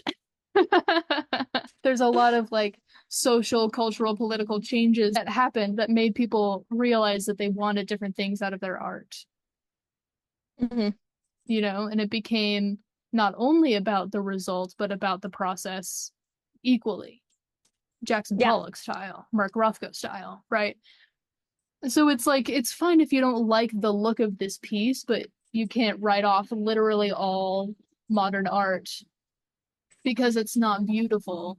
There's a lot of like social, cultural, political changes that happened that made people realize that they wanted different things out of their art. You know, and it became not only about the results, but about the process equally. Jackson Pollock style, Mark Rothko style, right? So it's like, it's fine if you don't like the look of this piece, but you can't write off literally all modern art because it's not beautiful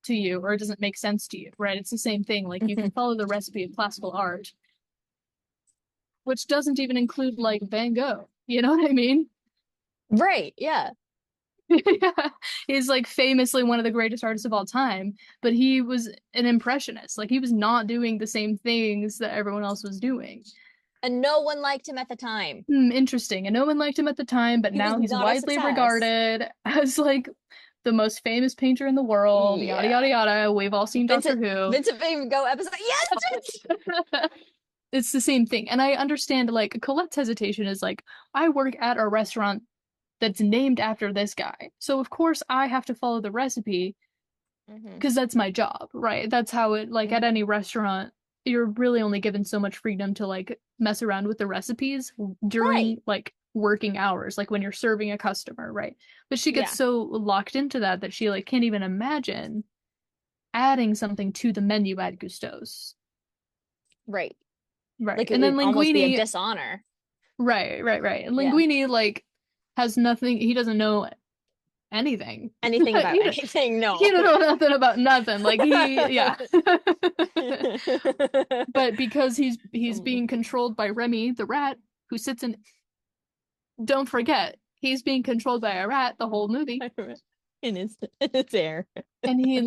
to you, or it doesn't make sense to you, right? It's the same thing. Like, you can follow the recipe of classical art, which doesn't even include like Van Gogh. You know what I mean? Right, yeah. He's like famously one of the greatest artists of all time, but he was an impressionist. Like, he was not doing the same things that everyone else was doing. And no one liked him at the time. Interesting. And no one liked him at the time, but now he's widely regarded as like the most famous painter in the world. Yada yada yada. We've all seen Doctor Who. Vincent Van Gogh episode. Yes. It's the same thing. And I understand like Colette's hesitation is like, I work at a restaurant that's named after this guy, so of course I have to follow the recipe because that's my job, right? That's how it, like, at any restaurant you're really only given so much freedom to like mess around with the recipes during like working hours, like when you're serving a customer, right? But she gets so locked into that she like can't even imagine adding something to the menu at Gusteau's. Right. Like, and then Linguini, be a dishonor. Right. And Linguini like has nothing. He doesn't know anything about anything. No, he don't know nothing about nothing. Like, but because he's being controlled by Remy the rat, who sits in. Don't forget, he's being controlled by a rat the whole movie. In his air. And he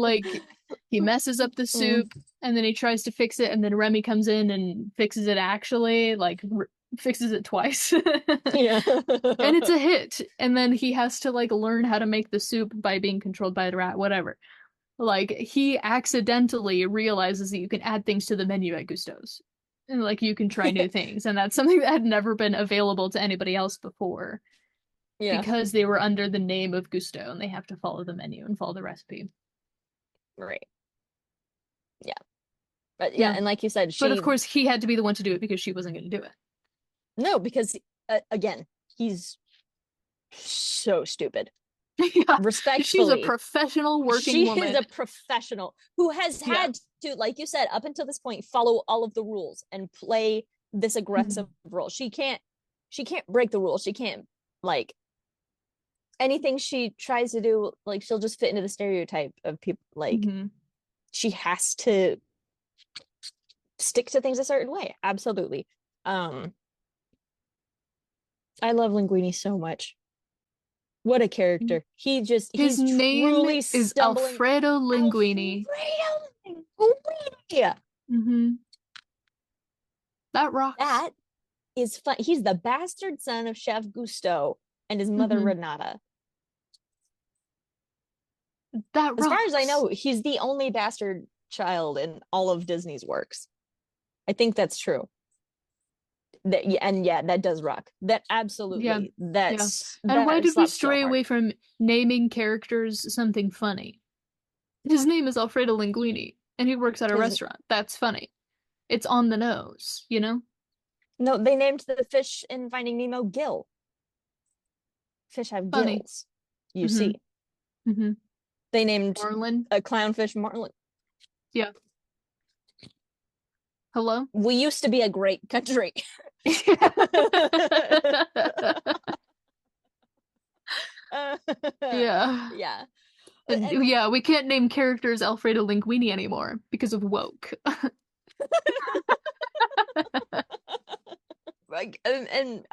messes up the soup, and then he tries to fix it, and then Remy comes in and fixes it, actually, like fixes it twice. And it's a hit. And then he has to like learn how to make the soup by being controlled by the rat, whatever. Like, he accidentally realizes that you can add things to the menu at Gusteau's. And like, you can try new things, and that's something that had never been available to anybody else before. Because they were under the name of Gusteau, and they have to follow the menu and follow the recipe. Right. Yeah. But and like you said, but of course he had to be the one to do it because she wasn't going to do it. No, because again, he's so stupid. Respectfully, she's a professional working woman. She is a professional who has had to, like you said, up until this point, follow all of the rules and play this aggressive role. She can't break the rules. She can't like anything she tries to do, like she'll just fit into the stereotype of people. Like she has to stick to things a certain way. Absolutely. I love Linguini so much. What a character. His he's name truly is stumbling. Alfredo Linguini. Alfredo Linguini. Mm-hmm. That rocks. That is fun. He's the bastard son of Chef Gusteau and his mother Renata. That rocks. As far as I know, he's the only bastard child in all of Disney's works. I think that's true. That does rock. That absolutely. Yeah. That's And that why did we slaps so stray hard. away from naming characters something funny? His name is Alfredo Linguini, and he works at a restaurant. That's funny. It's on the nose, you know? No, they named the fish in Finding Nemo Gill. Fish have Funny. gills. You see. Mm-hmm. They named Marlin. a clownfish Marlin. Yeah. Hello? We used to be a great country. Yeah. Yeah. And yeah, we can't name characters Alfredo Linguini anymore because of woke. Like and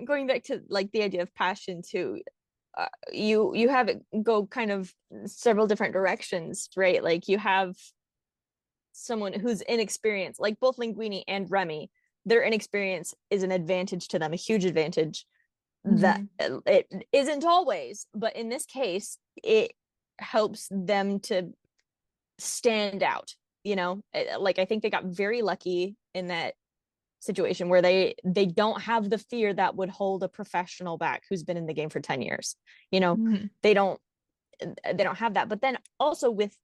going back to like the idea of passion too, you have it go kind of several different directions, right? Like you have someone who's inexperienced, like both Linguini and Remy, their inexperience is an advantage to them, a huge advantage that it isn't always, but in this case it helps them to stand out, you know. Like I think they got very lucky in that situation where they don't have the fear that would hold a professional back who's been in the game for 10 years, you know. They don't have that. But then also with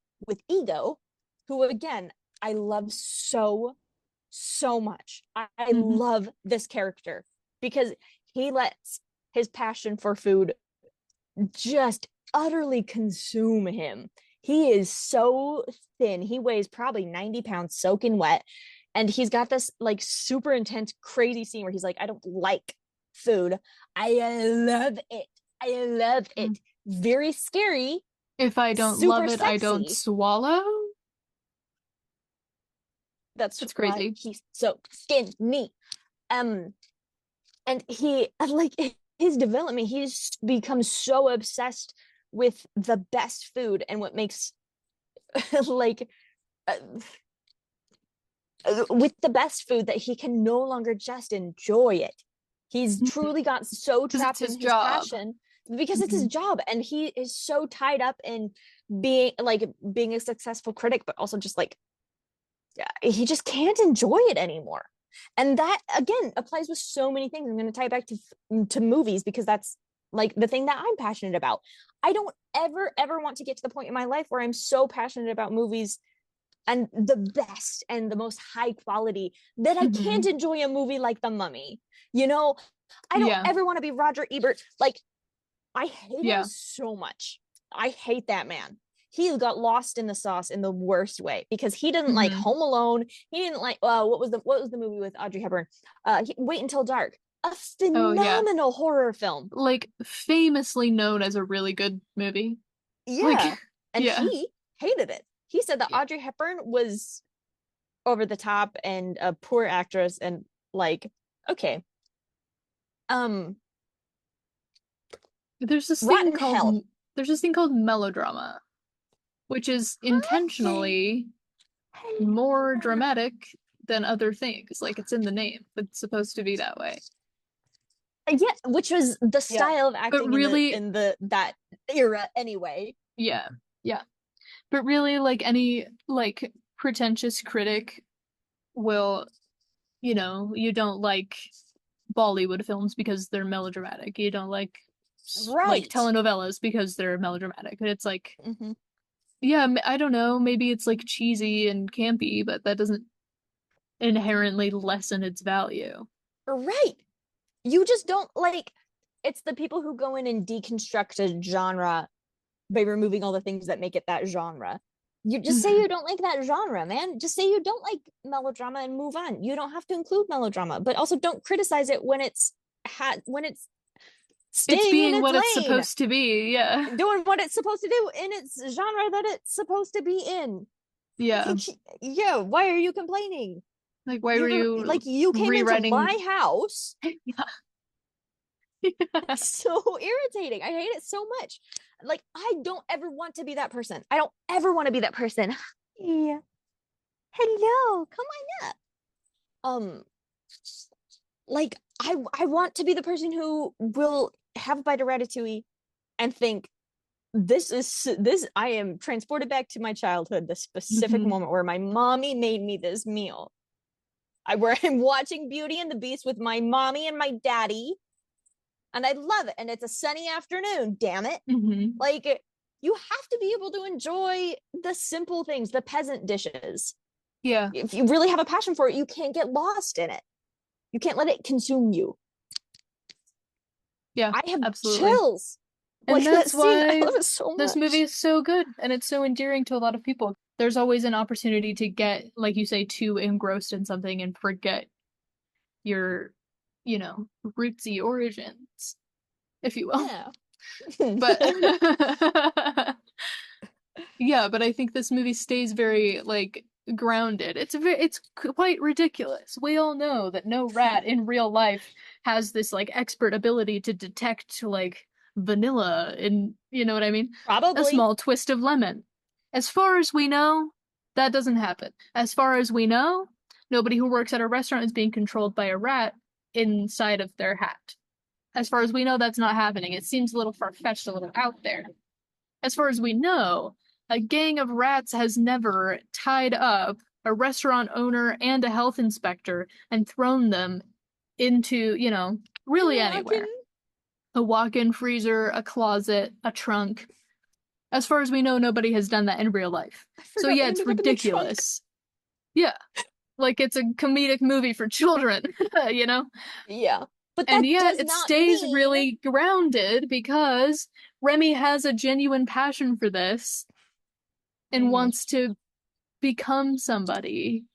Ego, who again I love so much. I love this character because he lets his passion for food just utterly consume him. He is so thin. He weighs probably 90 pounds soaking wet. And he's got this like super intense, crazy scene where he's like, I don't like food. I love it. I love it. Very scary. If I don't love it, I don't swallow. That's crazy. He's so skinny. And he, like, his development, he's become so obsessed with the best food and what makes like with the best food that he can no longer just enjoy it. He's truly got so trapped in his passion because it's his job, and he is so tied up in being a successful critic, but also just like he just can't enjoy it anymore. And that again applies with so many things. I'm going to tie it back to movies because that's like the thing that I'm passionate about. I don't ever want to get to the point in my life where I'm so passionate about movies and the best and the most high quality that I can't enjoy a movie like The Mummy. You know, I don't ever want to be Roger Ebert. Like, I hate him so much. I hate that man. He got lost in the sauce in the worst way because he didn't like Home Alone. He didn't like what was the movie with Audrey Hepburn? Wait Until Dark. A phenomenal horror film. Like famously known as a really good movie. Yeah. Like, and he hated it. He said that Audrey Hepburn was over the top and a poor actress and like, okay. There's this thing called melodrama, which is intentionally more dramatic than other things. Like it's in the name. It's supposed to be that way. Yeah, which was the style of acting but really, in that era anyway. Yeah. But really, like any like pretentious critic will, you know, you don't like Bollywood films because they're melodramatic. You don't like like telenovelas because they're melodramatic. And it's like, yeah, I don't know. Maybe it's like cheesy and campy, but that doesn't inherently lessen its value. Right. You just don't like. It's the people who go in and deconstruct a genre by removing all the things that make it that genre. You just say you don't like that genre, man. Just say you don't like melodrama and move on. You don't have to include melodrama, but also don't criticize it when it's staying It's in being its what it's lane, supposed to be. Yeah. doing what it's supposed to do in its genre that it's supposed to be in. Yeah. Yeah, why are you complaining? Like, why were you like you came into rewriting? my house? Yeah. It's so irritating. I hate it so much. Like, I don't ever want to be that person. I don't ever want to be that person. Yeah. Hello, come on up. Like I want to be the person who will have a bite of ratatouille and think this I am transported back to my childhood, the specific Mhm. moment where my mommy made me this meal. Where I'm watching Beauty and the Beast with my mommy and my daddy, and I love it. And it's a sunny afternoon, damn it. Mhm. Like, you have to be able to enjoy the simple things, the peasant dishes. Yeah. If you really have a passion for it, you can't get lost in it. You can't let it consume you. Yeah. I have Absolutely. chills. And Like, that's that scene, I why love it so much. this movie is so good and it's so endearing to a lot of people. There's always an opportunity to get, like you say, too engrossed in something and forget your, rootsy origins, if you will. Yeah. But yeah, but I think this movie stays very like grounded. It's quite ridiculous. We all know that no rat in real life has this like expert ability to detect like vanilla and you know what I mean? A Probably. small twist of lemon. As far as we know, that doesn't happen. As far as we know, nobody who works at a restaurant is being controlled by a rat inside of their hat. As far as we know, that's not happening. It seems a little far-fetched, a little out there. As far as we know, a gang of rats has never tied up a restaurant owner and a health inspector and thrown them into, really anywhere. A walk-in freezer, a closet, a trunk. As far as we know, nobody has done that in real life. So yeah, it's ridiculous. Yeah. Like it's a comedic movie for children, you know? Yeah. But And that yet does it not stays mean... really grounded because Remy has a genuine passion for this and wants to become somebody,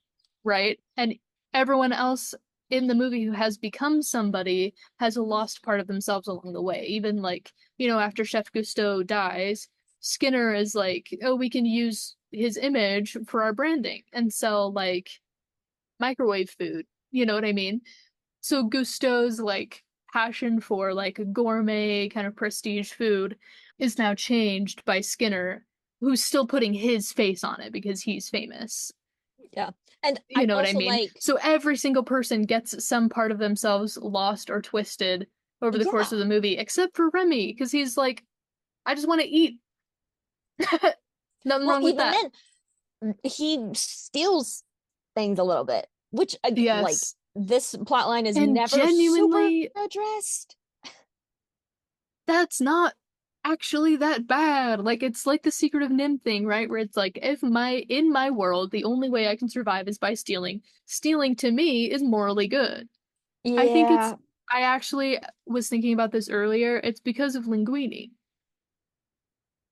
right? And everyone else in the movie who has become somebody has lost part of themselves along the way. Even like, after Chef Gusteau dies, Skinner is like, oh, we can use his image for our branding and sell like microwave food. You know what I mean? So Gusteau's like passion for like gourmet kind of prestige food is now changed by Skinner, who's still putting his face on it because he's famous. Yeah. And You know what I also mean? like... So every single person gets some part of themselves lost or twisted over the course of the movie, except for Remy, because he's like, I just want to eat. Nothing wrong with that. Then, he steals things a little bit, which like Yes. this plot line is And never genuinely super addressed. That's not actually that bad. Like it's like the Secret of Nim thing, right? Where it's like if in my world the only way I can survive is by stealing. Stealing to me is morally good. Yeah. I actually was thinking about this earlier. It's because of Linguini.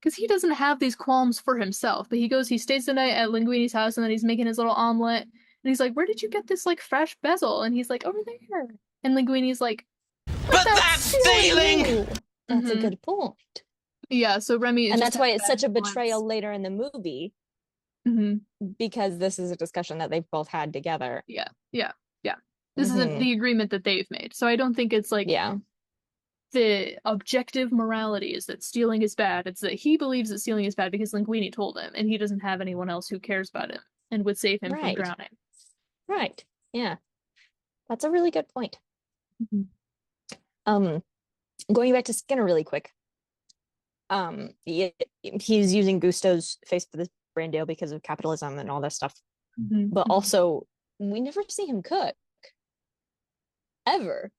Because he doesn't have these qualms for himself, but he stays the night at Linguini's house and then he's making his little omelet. And he's like, where did you get this like fresh basil? And he's like, over there. And Linguini's like, but that's stealing! That's a good point. Yeah, so Remy... And that's why it's such a betrayal later in the movie. Mm-hmm. Because this is a discussion that they've both had together. Yeah. This isn't the agreement that they've made. So I don't think it's like... Yeah. The objective morality is that stealing is bad. It's that he believes that stealing is bad because Linguini told him, and he doesn't have anyone else who cares about him and would save him from drowning. Right. Yeah. That's a really good point. Mm-hmm. Going back to Skinner really quick. He's using Gusteau's face for this brand deal because of capitalism and all that stuff. Mm-hmm. But also, we never see him cook. Ever.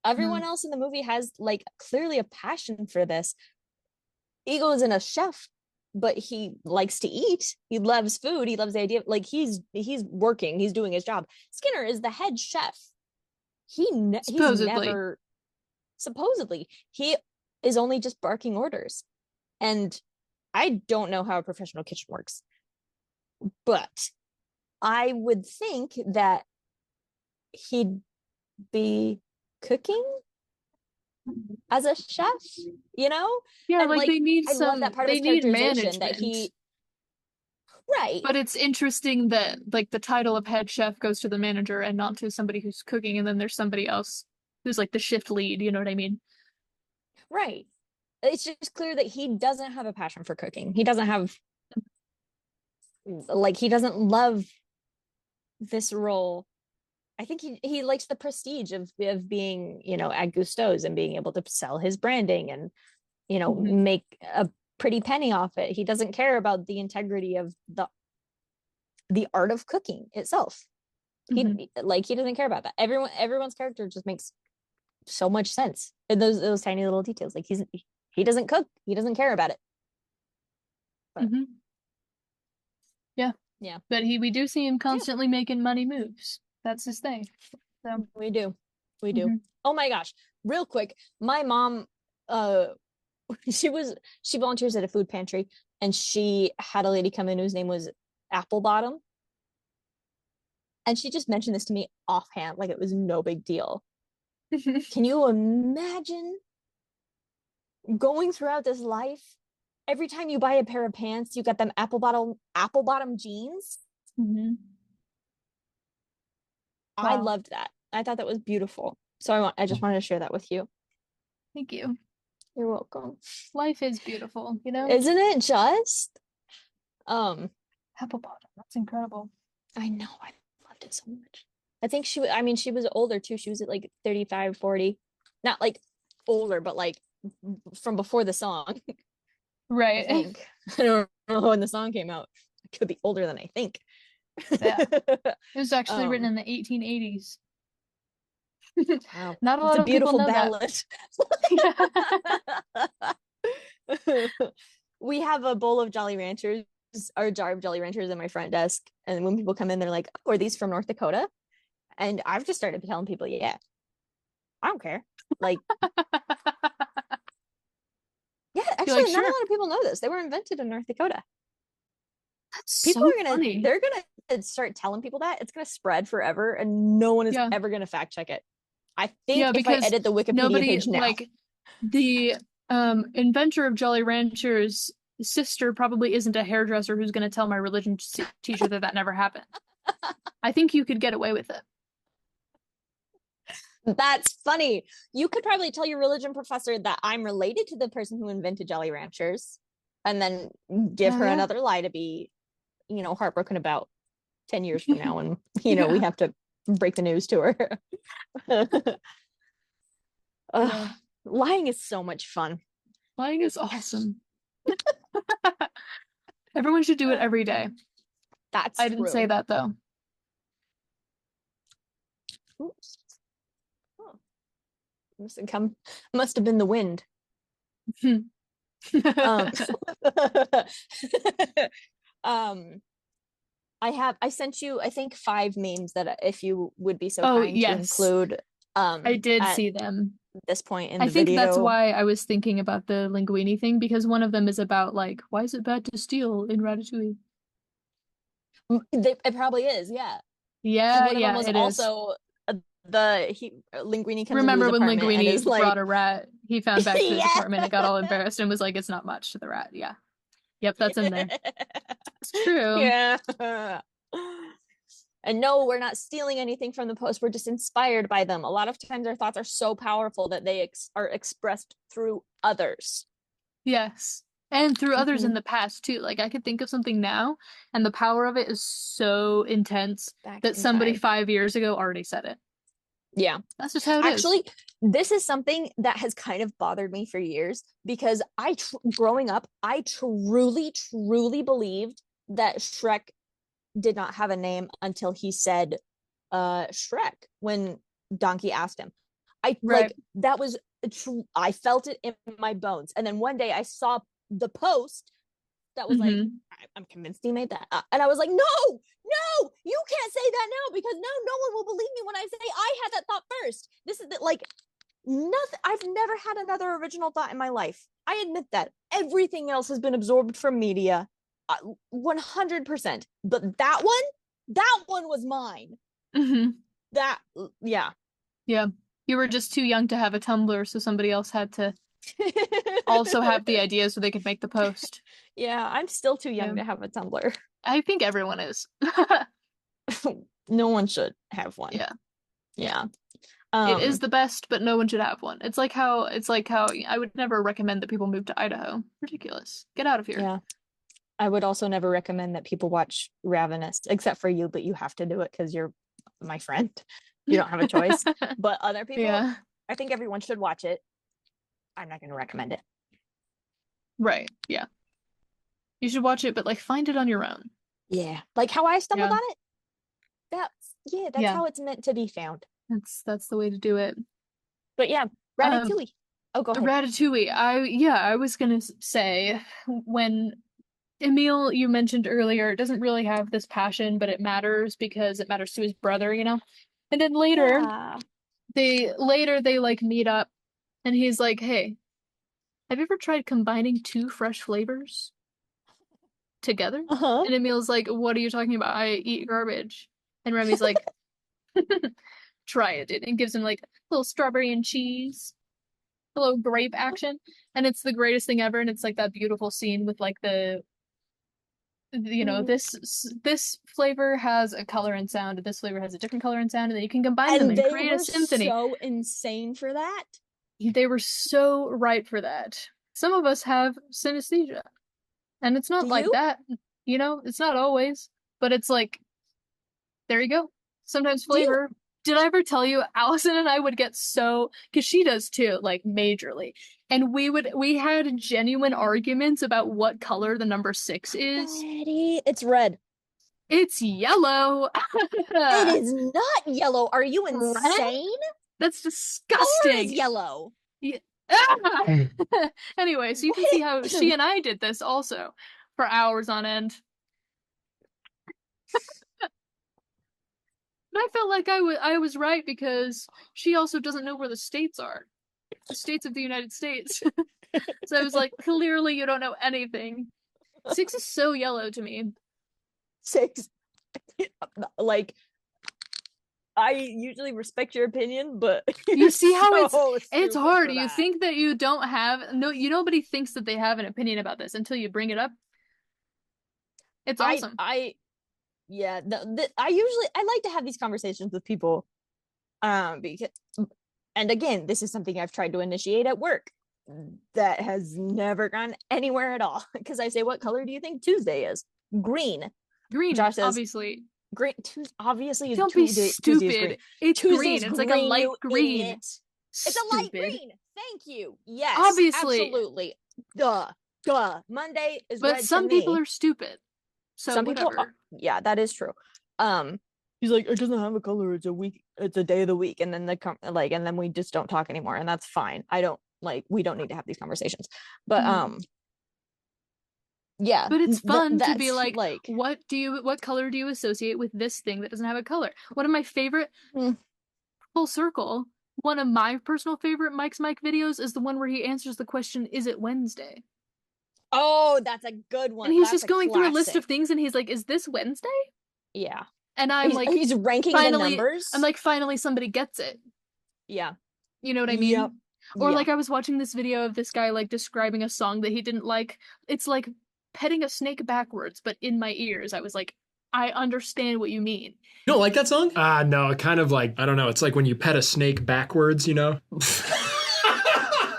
Everyone else in the movie has like clearly a passion for this. Ego isn't a chef, but he likes to eat. He loves food. He loves the idea of like he's working. He's doing his job. Skinner is the head chef. He's never supposedly he is only just barking orders, and I don't know how a professional kitchen works, but I would think that he'd be cooking as a chef, you know? Yeah, And like they need I love that part of they his need characterization that management. right. But it's interesting that like the title of head chef goes to the manager and not to somebody who's cooking, and then there's somebody else who's like the shift lead, you know what I mean? Right. It's just clear that he doesn't have a passion for cooking. He doesn't have he doesn't love this role. I think he likes the prestige of being, at Gusteau's and being able to sell his branding and, make a pretty penny off it. He doesn't care about the integrity of the art of cooking itself. He doesn't care about that. Everyone's character just makes so much sense in those tiny little details. Like he doesn't cook. He doesn't care about it. But, Yeah. But we do see him constantly making money moves. That's his thing. So we do. Oh my gosh. Real quick, my mom she volunteers at a food pantry, and she had a lady come in whose name was Applebottom. And she just mentioned this to me offhand, like it was no big deal. Can you imagine going throughout this life? Every time you buy a pair of pants, you got them apple bottom jeans. I loved that. I thought that was beautiful. So I just wanted to share that with you. Thank you. You're welcome. Life is beautiful, you know? Isn't it just? Apple bottom. That's incredible. I know. I loved it so much. I think she was older too. She was at like 35, 40. Not like older, but like from before the song. Right. I think. I don't know when the song came out. It could be older than I think. Yeah. It was actually written in the 1880s. Wow. Not a lot of people know ballad. We have a bowl of Jolly Ranchers, or a jar of Jolly Ranchers in my front desk. And when people come in, they're like, "Oh, are these from North Dakota?" And I've just started telling people, yeah, I don't care. Like, yeah, actually, not a lot of people know this. They were invented in North Dakota. That's People so are funny. They're gonna start telling people that. It's gonna spread forever, and no one is ever gonna fact check it. I think if I edit the Wikipedia page now, like the inventor of Jolly Ranchers' sister probably isn't a hairdresser who's going to tell my religion teacher that never happened. I think you could get away with it. That's funny. You could probably tell your religion professor that I'm related to the person who invented Jolly Ranchers, and then give her another lie to be, heartbroken about 10 years from now, and we have to break the news to her. Lying is so much fun. Lying is awesome. Everyone should do it every day. I didn't say that though. Oops. Oh. Must have been the wind. I sent you, I think, 5 memes that if you would be so kind to include. I did see them. This point in the video. I think that's video. why I was thinking about the linguine thing, because one of them is about like, why is it bad to steal in Ratatouille? It probably is, yeah. Yeah, one of them was also Linguini comes. Remember when Linguini brought a rat? He found back to the apartment and got all embarrassed and was like, "It's not much to the rat." Yeah, yep, that's in there. It's true. Yeah. And no, we're not stealing anything from the post. We're just inspired by them. A lot of times our thoughts are so powerful that they are expressed through others. Yes. And through others in the past too. Like I could think of something now and the power of it is so intense that somebody 5 years ago already said it. Yeah. That's just how it is. Actually, this is something that has kind of bothered me for years, because growing up, I truly, truly believed that Shrek did not have a name until he said Shrek when Donkey asked him. Like that was true. I felt it in my bones. And then one day I saw the post that was like, I'm convinced he made that up. And I was like, no, you can't say that now, because no one will believe me when I say I had that thought first. This is like nothing. I've never had another original thought in my life. I admit that. Everything else has been absorbed from media. 100%. But that one was mine. Mm-hmm. Yeah. Yeah. You were just too young to have a Tumblr, so somebody else had to also have the idea so they could make the post. Yeah, I'm still too young Yeah. to have a Tumblr. I think everyone is. No one should have one. Yeah. Yeah. It is the best, but no one should have one. It's like how I would never recommend that people move to Idaho. Ridiculous. Get out of here. Yeah. I would also never recommend that people watch Ravenous, except for you, but you have to do it because you're my friend. You don't have a choice. But other people, Yeah. I think everyone should watch it. I'm not going to recommend it. Right. Yeah. You should watch it, but like find it on your own. Yeah. Like how I stumbled Yeah. on it. That's Yeah. how it's meant to be found. That's the way to do it. But yeah, Ratatouille. Oh, go ahead. Ratatouille. I was gonna say when Emil, you mentioned earlier, doesn't really have this passion, but it matters because it matters to his brother, you know? And then later, Yeah. they like meet up and he's like, hey, have you ever tried combining 2 fresh flavors together? Uh-huh. And Emil's like, what are you talking about? I eat garbage. And Remy's like, try it, dude. And gives him like a little strawberry and cheese, a little grape action. And it's the greatest thing ever. And it's like that beautiful scene with like this flavor has a color and sound, and this flavor has a different color and sound, and then you can combine them And and they create were a symphony. so insane for that. They were so right for that. Some of us have synesthesia. And it's not Do like you? that. You know, it's not always. But it's like, there you go. Sometimes Do you? flavor. Did I ever tell you Allison and I would get so, because she does too, like majorly. And we had genuine arguments about what color the number 6 is. Betty, it's red. It's yellow. It is not yellow. Are you insane? That's Corn disgusting. is yellow. Ah! Anyway, so you can see how she and I did this also for hours on end. But I felt like I was right because she also doesn't know where the states are. The states of the United States. So I was like, clearly you don't know anything. 6 is so yellow to me. 6. Like, I usually respect your opinion, but You see how so it's stupid hard. for You that. think that you don't have nobody thinks that they have an opinion about this until you bring it up. It's awesome. Yeah, I like to have these conversations with people, because, and again, this is something I've tried to initiate at work that has never gone anywhere at all. Because I say, what color do you think Tuesday is? Green. Green, Josh says, obviously. Green. Obviously, Don't be Tuesday is stupid. green. It's Tuesday's green. It's like a light you green. idiot. It's a light green. Thank you. Yes, Obviously. absolutely. Duh. Monday is red But some to me. people are stupid. So Some whatever. people are, yeah, that is true. He's like, it doesn't have a color, it's a day of the week, and then and then we just don't talk anymore, and that's fine. We don't need to have these conversations. But yeah. But it's fun to be that's, like, what color do you associate with this thing that doesn't have a color? One of my favorite full circle, one of my personal favorite Mike's Mike videos is the one where he answers the question, is it Wednesday? Oh, that's a good one. And he's That's just going through a list of classic. things and he's like, is this Wednesday? Yeah. And I'm like, he's ranking finally, the numbers. I'm like, finally somebody gets it. Yeah. You know what I mean? Yep. Or Yeah. like I was watching this video of this guy like describing a song that he didn't like. It's like petting a snake backwards, but in my ears. I was like, I understand what you mean. You don't like that song? No, kind of like, I don't know, it's like when you pet a snake backwards, you know?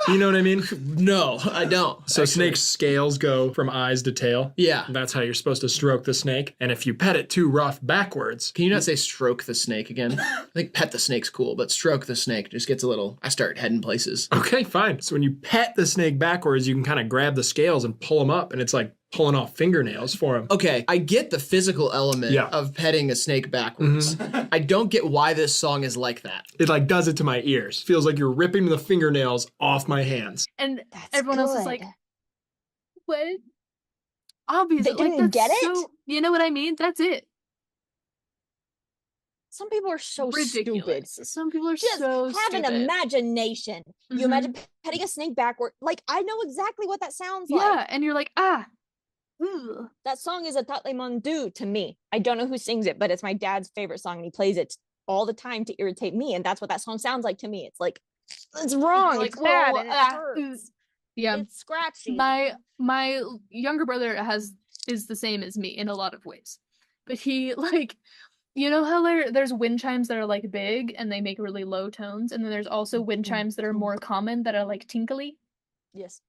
You know what I mean? No, I don't. So actually. snakes' scales go from eyes to tail. Yeah. That's how you're supposed to stroke the snake. And if you pet it too rough backwards, Can you not say stroke the snake again? I think pet the snake's cool, but stroke the snake just gets a little, I start heading places. okay, fine. So when you pet the snake backwards, you can kind of grab the scales and pull them up, and it's like pulling off fingernails for him. Okay, I get the physical element Yeah. of petting a snake backwards. I don't get why this song is like that. It like does it to my ears. Feels like you're ripping the fingernails off my hands. And That's everyone else is good. like, what? Obviously, They like didn't that's get it? so, you know what I mean? That's it. Some people are so stupid. Ridiculous. Some people are Just so have stupid. an imagination. You Mhm. imagine petting a snake backward. Like, I know exactly what that sounds like. Yeah, and you're like, ugh. That song is a Tatle Mondu to me. I don't know who sings it, but it's my dad's favorite song, and he plays it all the time to irritate me, and that's what that song sounds like to me. It's like it's wrong, Like, it's bad, whoa, and it hurts. Yeah. It's scratchy. My younger brother is the same as me in a lot of ways. But he like, you know how there's wind chimes that are like big and they make really low tones, and then there's also wind chimes that are more common that are like tinkly. Yes.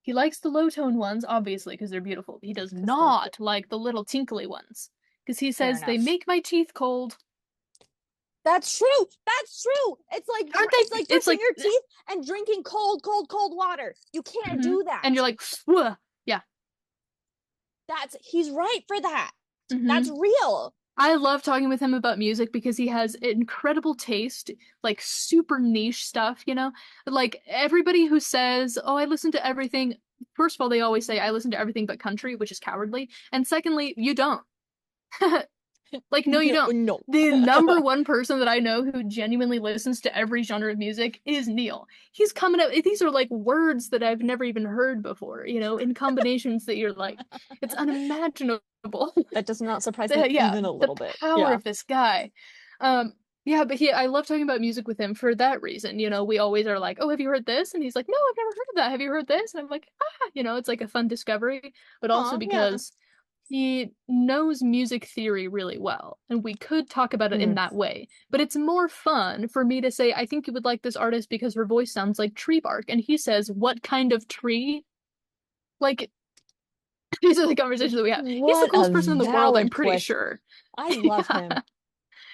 He likes the low tone ones, obviously, because they're beautiful. He does not like the little tinkly ones, because he says they enough. make my teeth cold. That's true. That's true. It's like Aren't they- it's like it's brushing like- your teeth and drinking cold water. You can't do that. And you're like, "Whoa." Yeah. He's right for that. Mhm. That's real. I love talking with him about music because he has incredible taste, like super niche stuff, you know? Like everybody who says, "Oh, I listen to everything." First of all, they always say, "I listen to everything but country," which is cowardly. And secondly, you don't. Like, no, you don't. No. The number one person that I know who genuinely listens to every genre of music is Neil. He's coming up, these are like words that I've never even heard before, you know, in combinations that you're like, it's unimaginable. That does not surprise me even a little bit. The power of this guy. Yeah, but I love talking about music with him for that reason. You know, we always are like, "Oh, have you heard this?" And he's like, "No, I've never heard of that. Have you heard this?" And I'm like, you know, it's like a fun discovery, but also Aw, because he knows music theory really well, and we could talk about it in that way. But it's more fun for me to say, "I think you would like this artist because her voice sounds like tree bark," and he says, "What kind of tree?" Like, these are the conversations that we have. He's the What coolest a person in the world, I'm valid pretty question. sure. I love him.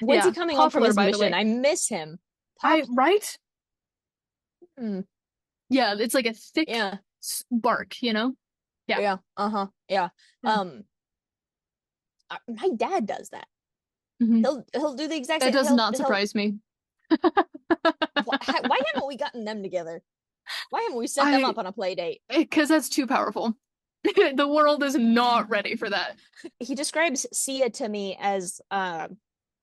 When's Yeah, he coming home from popular, his by the mission? way. I miss him. Right? Hmm. Yeah, it's like a thick Yeah. bark, you know? Yeah. Yeah. Uh-huh. Yeah. Yeah. My dad does that. Mhm. He'll do the exact That same. does not surprise me. Why haven't we gotten them together? Why haven't we set them up on a play date? Because that's too powerful. The world is not ready for that. He describes Sia to me as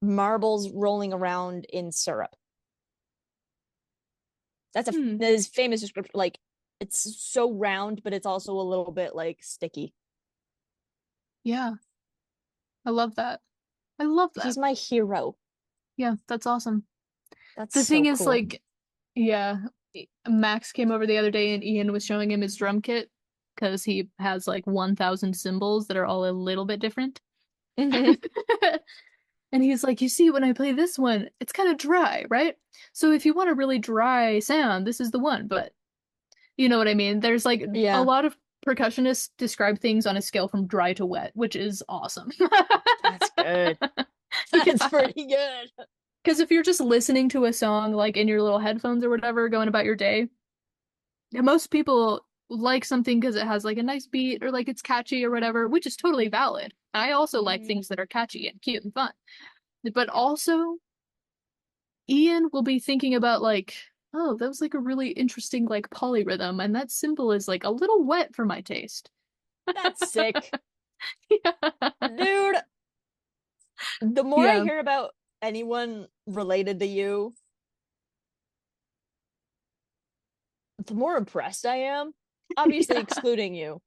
marbles rolling around in syrup. That's his famous description. Like, it's so round, but it's also a little bit like sticky. Yeah. I love that. I love that. He's my hero. Yeah, that's awesome. That's The thing so is, cool. like, yeah, Max came over the other day and Ian was showing him his drum kit because he has like 1,000 cymbals that are all a little bit different. Mhm. And he's like, "You see, when I play this one, it's kind of dry, right? So if you want a really dry sound, this is the one." But you know what I mean? There's like Yeah. a lot of percussionists describe things on a scale from dry to wet, which is awesome. That's good. That's pretty good. Because if you're just listening to a song like in your little headphones or whatever, going about your day, most people like something because it has like a nice beat or like it's catchy or whatever, which is totally valid. I also like things that are catchy and cute and fun. But also, Ian will be thinking about like, "Oh, that was like a really interesting like polyrhythm, and that cymbal is like a little wet for my taste." That's sick. Yeah. Dude, the more I Yeah. hear about anyone related to you, the more impressed I am. Obviously, Yeah. excluding you.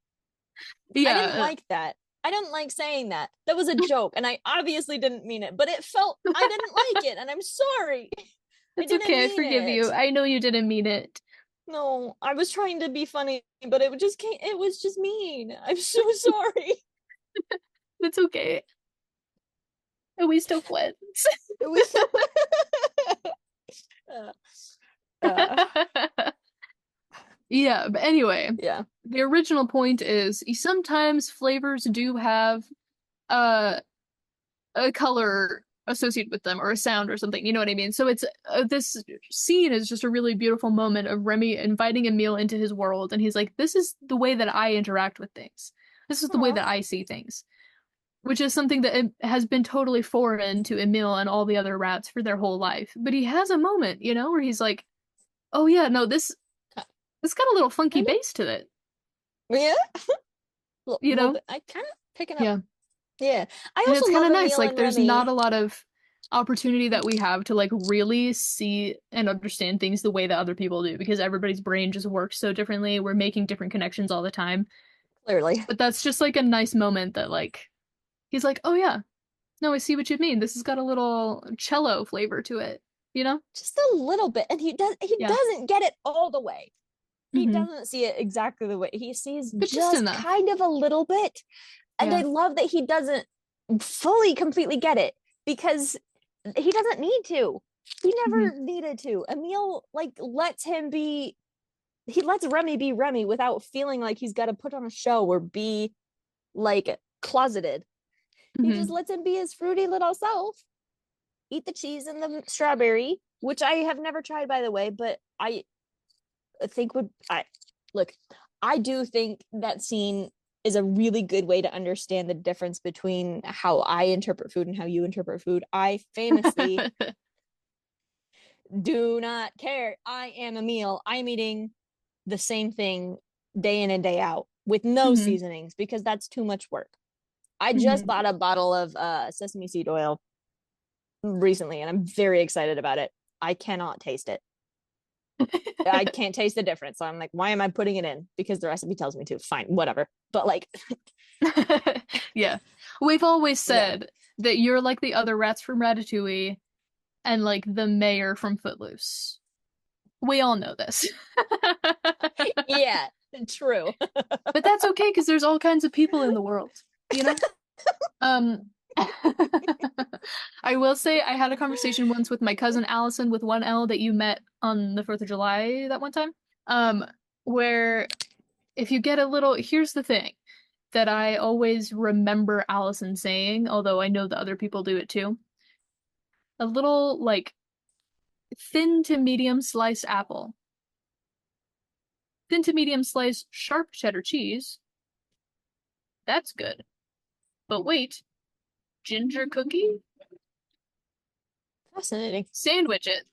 Yeah. I didn't like that. I didn't like saying that. That was a joke, and I obviously didn't mean it, but it felt I didn't like it, and I'm sorry. It's didn't okay, I mean forgive it. you. I know you didn't mean it. No, I was trying to be funny, but it just can't. It was just mean. I'm so sorry. It's okay. Are we still friends? It was. Yeah, but anyway, Yeah. the original point is sometimes flavors do have a color associated with them or a sound or something, you know what I mean? So it's this scene is just a really beautiful moment of Remy inviting Emile into his world, and he's like, "This is the way that I interact with things. This is the way Aw. that I see things." Which is something that has been totally foreign to Emile and all the other rats for their whole life. But he has a moment, you know, where he's like, "Oh yeah, no, this got a little funky bass to it." Yeah. You know? I kind of picking up. Yeah. Yeah. I And also it's kind of love nice. Emile Like, and there's Remy. not a lot of opportunity that we have to like really see and understand things the way that other people do because everybody's brain just works so differently. We're making different connections all the time. Clearly. But that's just like a nice moment that like he's like, "Oh yeah, No, I see what you mean. This has got a little cello flavor to it, you know? Just a little bit. And he Yeah. doesn't get it all the way. He Mhm. doesn't see it exactly the way he sees, But just just enough. kind of a little bit. And Yeah. I love that he doesn't fully completely get it, because he doesn't need to. He never needed to. Emil like lets Remy be Remy without feeling like he's got to put on a show or be like closeted. He just lets him be his fruity little self. Eat the cheese and the strawberry, which I have never tried, by the way, but I think I do think that scene is a really good way to understand the difference between how I interpret food and how you interpret food. I famously do not care. I am Emil. I'm eating the same thing day in and day out with no seasonings, because that's too much work. I just bought a bottle of sesame seed oil recently, and I'm very excited about it. I cannot taste it. I can't taste the difference. So I'm like, why am I putting it in? Because the recipe tells me to. Fine, whatever. But like, Yeah. We've always said that you're like the other rats from Ratatouille and like the mayor from Footloose. We all know this. yeah, true. But that's okay because there's all kinds of people in the world, you know? I will say I had a conversation once with my cousin Allison with 1L that you met on the 4th of July that one time. Where if you get a little, here's the thing that I always remember Allison saying, although I know the other people do it too. A little like thin to medium sliced apple. Thin to medium sliced sharp cheddar cheese. That's good. But wait, ginger cookie? Fascinating. Sandwich it.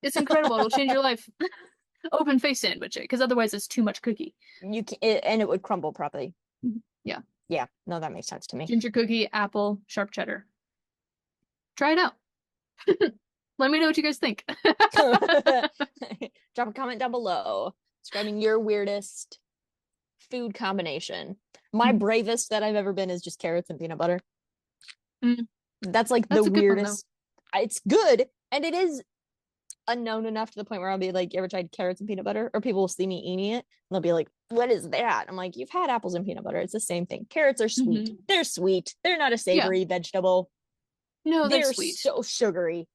It's incredible. It'll change your life. Open face sandwich it, because otherwise it's too much cookie. You can, and it would crumble properly. Yeah. Yeah. No, that makes sense to me. Ginger cookie, apple, sharp cheddar. Try it out. Let me know what you guys think. Drop a comment down below describing your weirdest food combination. My bravest that I've ever been is just carrots and peanut butter. That's like That's the a good one, weirdest. It's good, and it is unknown enough to the point where I'll be like, you ever tried carrots and peanut butter? Or people will see me eating it and they'll be like, what is that? I'm like, you've had apples and peanut butter. It's the same thing. Carrots are sweet. They're sweet. They're not a savory vegetable. No, They're they're sweet. so sugary.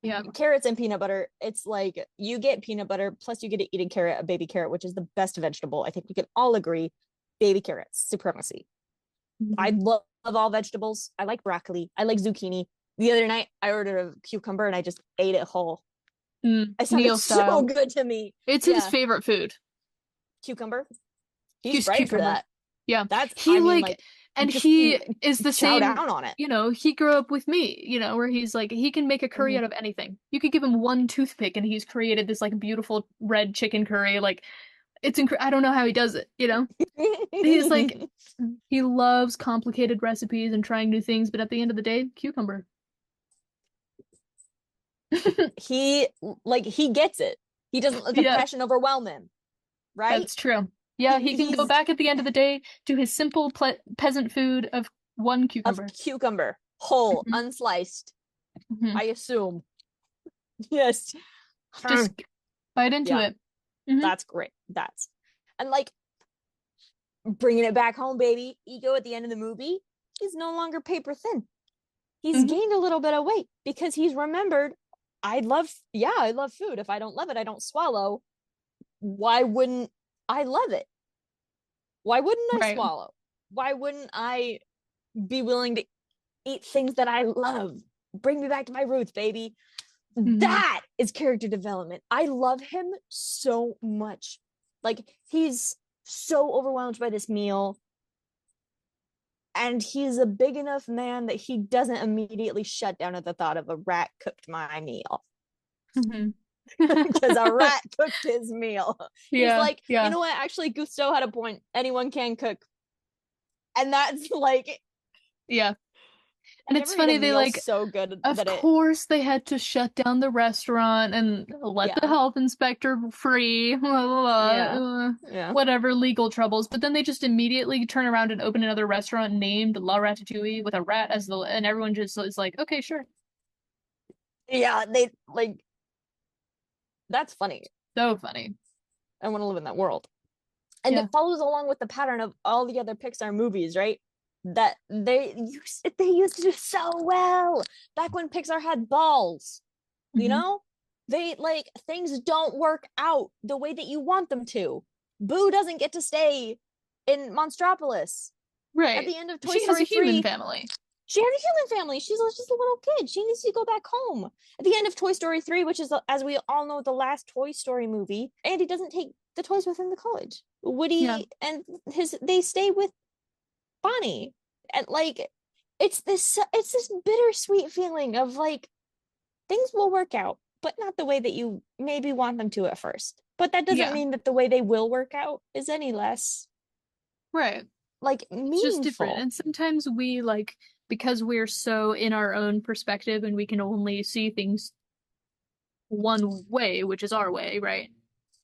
Yeah. Carrots and peanut butter, it's like you get peanut butter plus you get to eat a carrot, a baby carrot, which is the best vegetable. I think we can all agree, baby carrots supremacy. I love all vegetables. I like broccoli. I like zucchini. The other night I ordered a cucumber and I just ate it whole. It sounded Neil so style. good to me. It's his favorite food. Cucumber. He's right cucumber. for that. Yeah. That's he I mean, like and just he is the chow same down on it. You know, he grew up with me, you know, where he's like he can make a curry out of anything. You could give him one toothpick and he's created this like beautiful red chicken curry. Like it's I don't know how he does it, you know? He's like he loves complicated recipes and trying new things, but at the end of the day, cucumber. he gets it. He doesn't let the passion overwhelm him. Right? That's true. Yeah, he can go back at the end of the day to his simple peasant food of one cucumber. Cucumber, whole, unsliced. I assume. Yes. Just bite into it. That's great. And like bringing it back home, baby. Ego at the end of the movie, he's no longer paper thin. He's gained a little bit of weight because he's remembered, I love food. If I don't love it, I don't swallow. Why wouldn't I love it? Why wouldn't I swallow? Why wouldn't I be willing to eat things that I love? Bring me back to my roots, baby. That is character development. I love him so much. Like, he's so overwhelmed by this meal. And he's a big enough man that he doesn't immediately shut down at the thought of a rat cooked my meal. Because a rat cooked his meal. He's like, you know what? Actually, Gusteau had a point. Anyone can cook. And that's like, And I it's never made funny a they meal like so good of that it course they had to shut down the restaurant and let the Yeah. health inspector free, blah, blah, blah, Yeah. Yeah. whatever legal troubles. But then they just immediately turn around and open another restaurant named La Ratatouille with a rat as the and everyone just is like, okay, sure. Yeah, they like that's funny. So funny. I want to live in that world. And Yeah. it follows along with the pattern of all the other Pixar movies, right? That they used to do so well back when Pixar had balls. You Mhm. know? They like things don't work out the way that you want them to. Boo doesn't get to stay in Monstropolis. Right. At the end of Toy She has Story a human 3, family. she had a human family. She's just a little kid. She needs to go back home. At the end of Toy Story 3, which is, as we all know, the last Toy Story movie, Andy doesn't take the toys with him to college. Woody Yeah. and they stay with Bonnie. And like it's this bittersweet feeling of like things will work out, but not the way that you maybe want them to at first. But that doesn't Yeah. mean that the way they will work out is any less Right. like It's just different. meaningful. And sometimes we like because we're so in our own perspective and we can only see things one way, which is our way, right?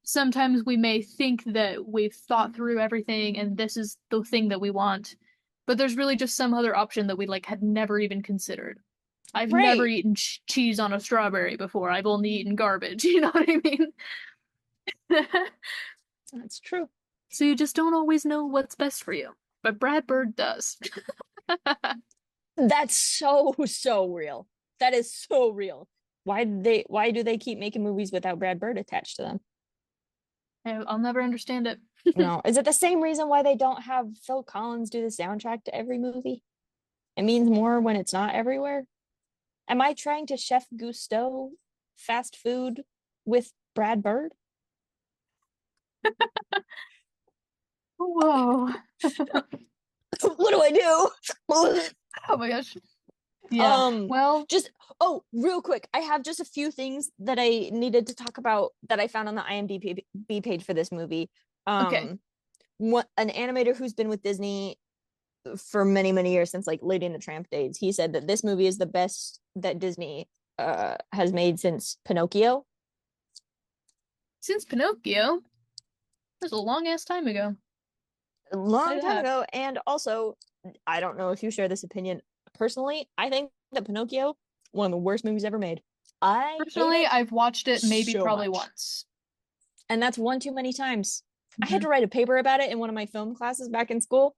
Sometimes we may think that we've thought through everything and this is the thing that we want, but there's really just some other option that we like had never even considered. I've never Right. eaten cheese on a strawberry before. I've only eaten garbage, you know what I mean? That's true. So you just don't always know what's best for you. But Brad Bird does. That's so real. That is so real. Why do they keep making movies without Brad Bird attached to them? I'll never understand it. No. Is it the same reason why they don't have Phil Collins do the soundtrack to every movie? It means more when it's not everywhere. Am I trying to Chef Gusteau fast food with Brad Bird? Whoa. What do I do? Oh my gosh. Yeah. Well, just real quick, I have just a few things that I needed to talk about that I found on the IMDb page for this movie. Okay. An animator who's been with Disney for many years, since like Lady and the Tramp days, he said that this movie is the best that Disney has made since Pinocchio. Since Pinocchio, that was a long ass time ago. A long Say time that. ago. And also, I don't know if you share this opinion. Personally, I think that Pinocchio, one of the worst movies ever made. I hate Personally, it, I've watched it maybe so probably much. once. and that's one too many times. I Mm-hmm. had to write a paper about it in one of my film classes back in school.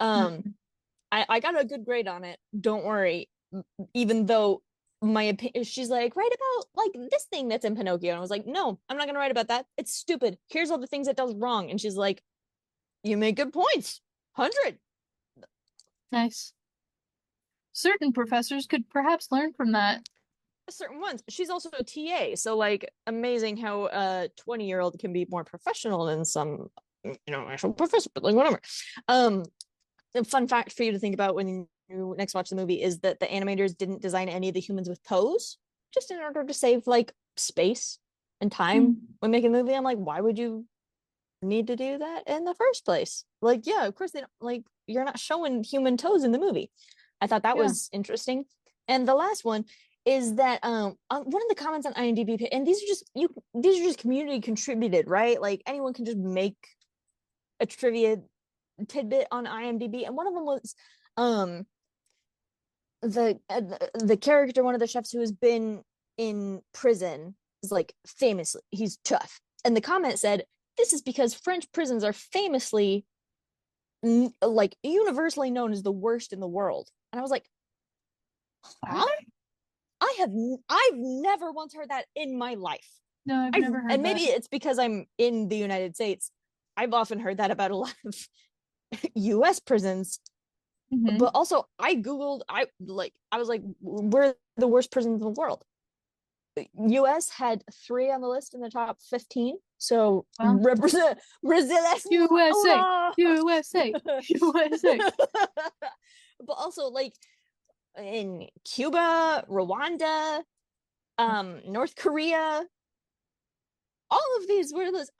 Mhm. I got a good grade on it. Don't worry. Even though my opinion, she's like, write about like this thing that's in Pinocchio. And I was like, no, I'm not gonna write about that. It's stupid. Here's all the things it does wrong. And she's like, you make good points. 100. Nice. Certain professors could perhaps learn from that. Certain ones. She's also a TA, so like amazing how a 20-year-old can be more professional than some, actual professor, but like whatever. A fun fact for you to think about when you next watch the movie is that the animators didn't design any of the humans with toes, just in order to save like space and time when making a movie. I'm like, why would you need to do that in the first place? Like, yeah, of course they don't, like, you're not showing human toes in the movie. I thought that Yeah. was interesting. And the last one is that on one of the comments on IMDb, and these are just community contributed, right? Like anyone can just make a trivia tidbit on IMDb, and one of them was the character, one of the chefs who has been in prison, is like famously he's tough, and the comment said, this is because French prisons are famously like universally known as the worst in the world. And I was like, huh? I've never once heard that in my life. No, I've never heard and maybe that. it's because I'm in the United States. I've often heard that about a lot of US prisons. Mhm. But also I googled, I was like, we're the worst prisons in the world. US had 3 on the list in the top 15. So Wow. represent Brazil, USA, USA, USA. But also like in Cuba, Rwanda, North Korea, all of these were lists.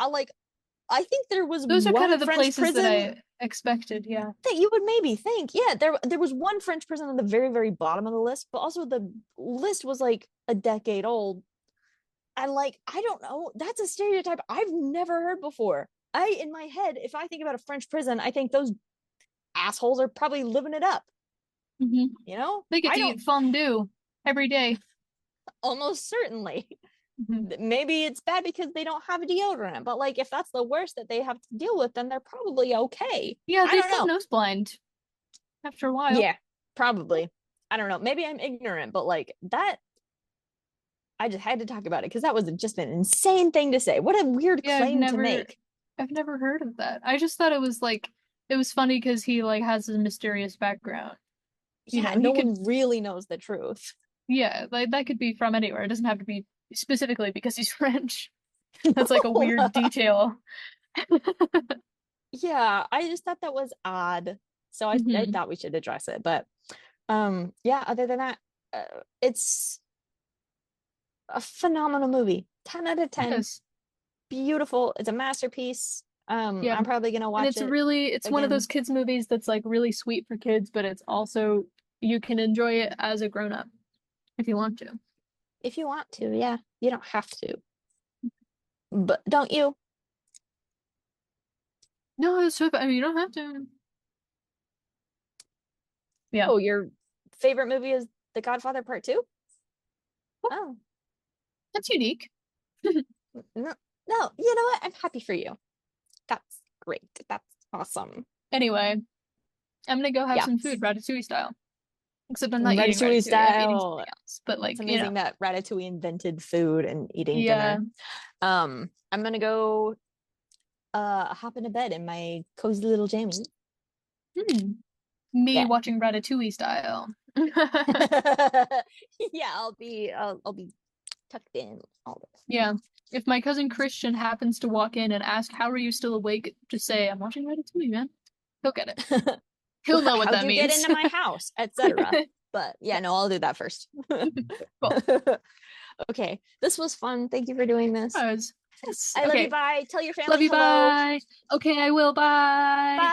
I think there was Those are one kind of the French places prison that I expected. Yeah. that you would maybe think. Yeah, there was one French prison on the very, very bottom of the list, but also the list was like a decade old. And like, I don't know, that's a stereotype I've never heard before. In my head, if I think about a French prison, I think those assholes are probably living it up. Hmm. You know? They get I to don't eat fondue every day. almost certainly. Mhm. Maybe it's bad because they don't have deodorant, but like if that's the worst that they have to deal with, then they're probably okay. Yeah, I they don't go know. nose blind after a while. Yeah, probably. I don't know. Maybe I'm ignorant, but like that, I just had to talk about it because that was just an insane thing to say. What a weird Yeah, claim to make. I've never heard of that. I just thought it was like it was funny because he like has a mysterious background. You Yeah, know, no he could one really knows the truth. yeah, like that could be from anywhere. It doesn't have to be specifically because he's French. That's like a weird No. detail. Yeah, I just thought that was odd. So I Mhm. thought we should address it. But yeah, other than that, it's a phenomenal movie. 10 out of 10. Yes. Beautiful. It's a masterpiece. Yeah. I'm probably gonna And watch it's it it's one of again. those kids movies that's like really sweet for kids, but it's also you can enjoy it as a grown up if you want to. If you want to, yeah. You don't have to. But don't you? No, it's so I mean, you don't have to. Yeah. Oh, your favorite movie is The Godfather Part 2? Oh, That's unique. no, no, you know what? I'm happy for you. That's great. That's awesome. Anyway, I'm gonna go have Yeah. some food, ratatouille style. Except I'm not eating Ratatouille ratatouille, I'm eating style. something else. But like, It's you amazing know, that Ratatouille invented food and eating yeah. dinner. I'm gonna go hop into bed in my cozy little jammies. Me Yeah. watching Ratatouille style. Yeah, I'll be tucked in all this. Yeah. If my cousin Christian happens to walk in and ask, "How are you still awake?" just say, "I'm watching Ratatouille, man." He'll get it. He'll know what How'd that you means. get into my house, etc. But yeah, no, I'll do that first. Okay, this was fun. Thank you for doing this. Yes. I love Okay. you. Bye. Tell your family Love you. hello. Bye. Okay, I will. Bye. Bye.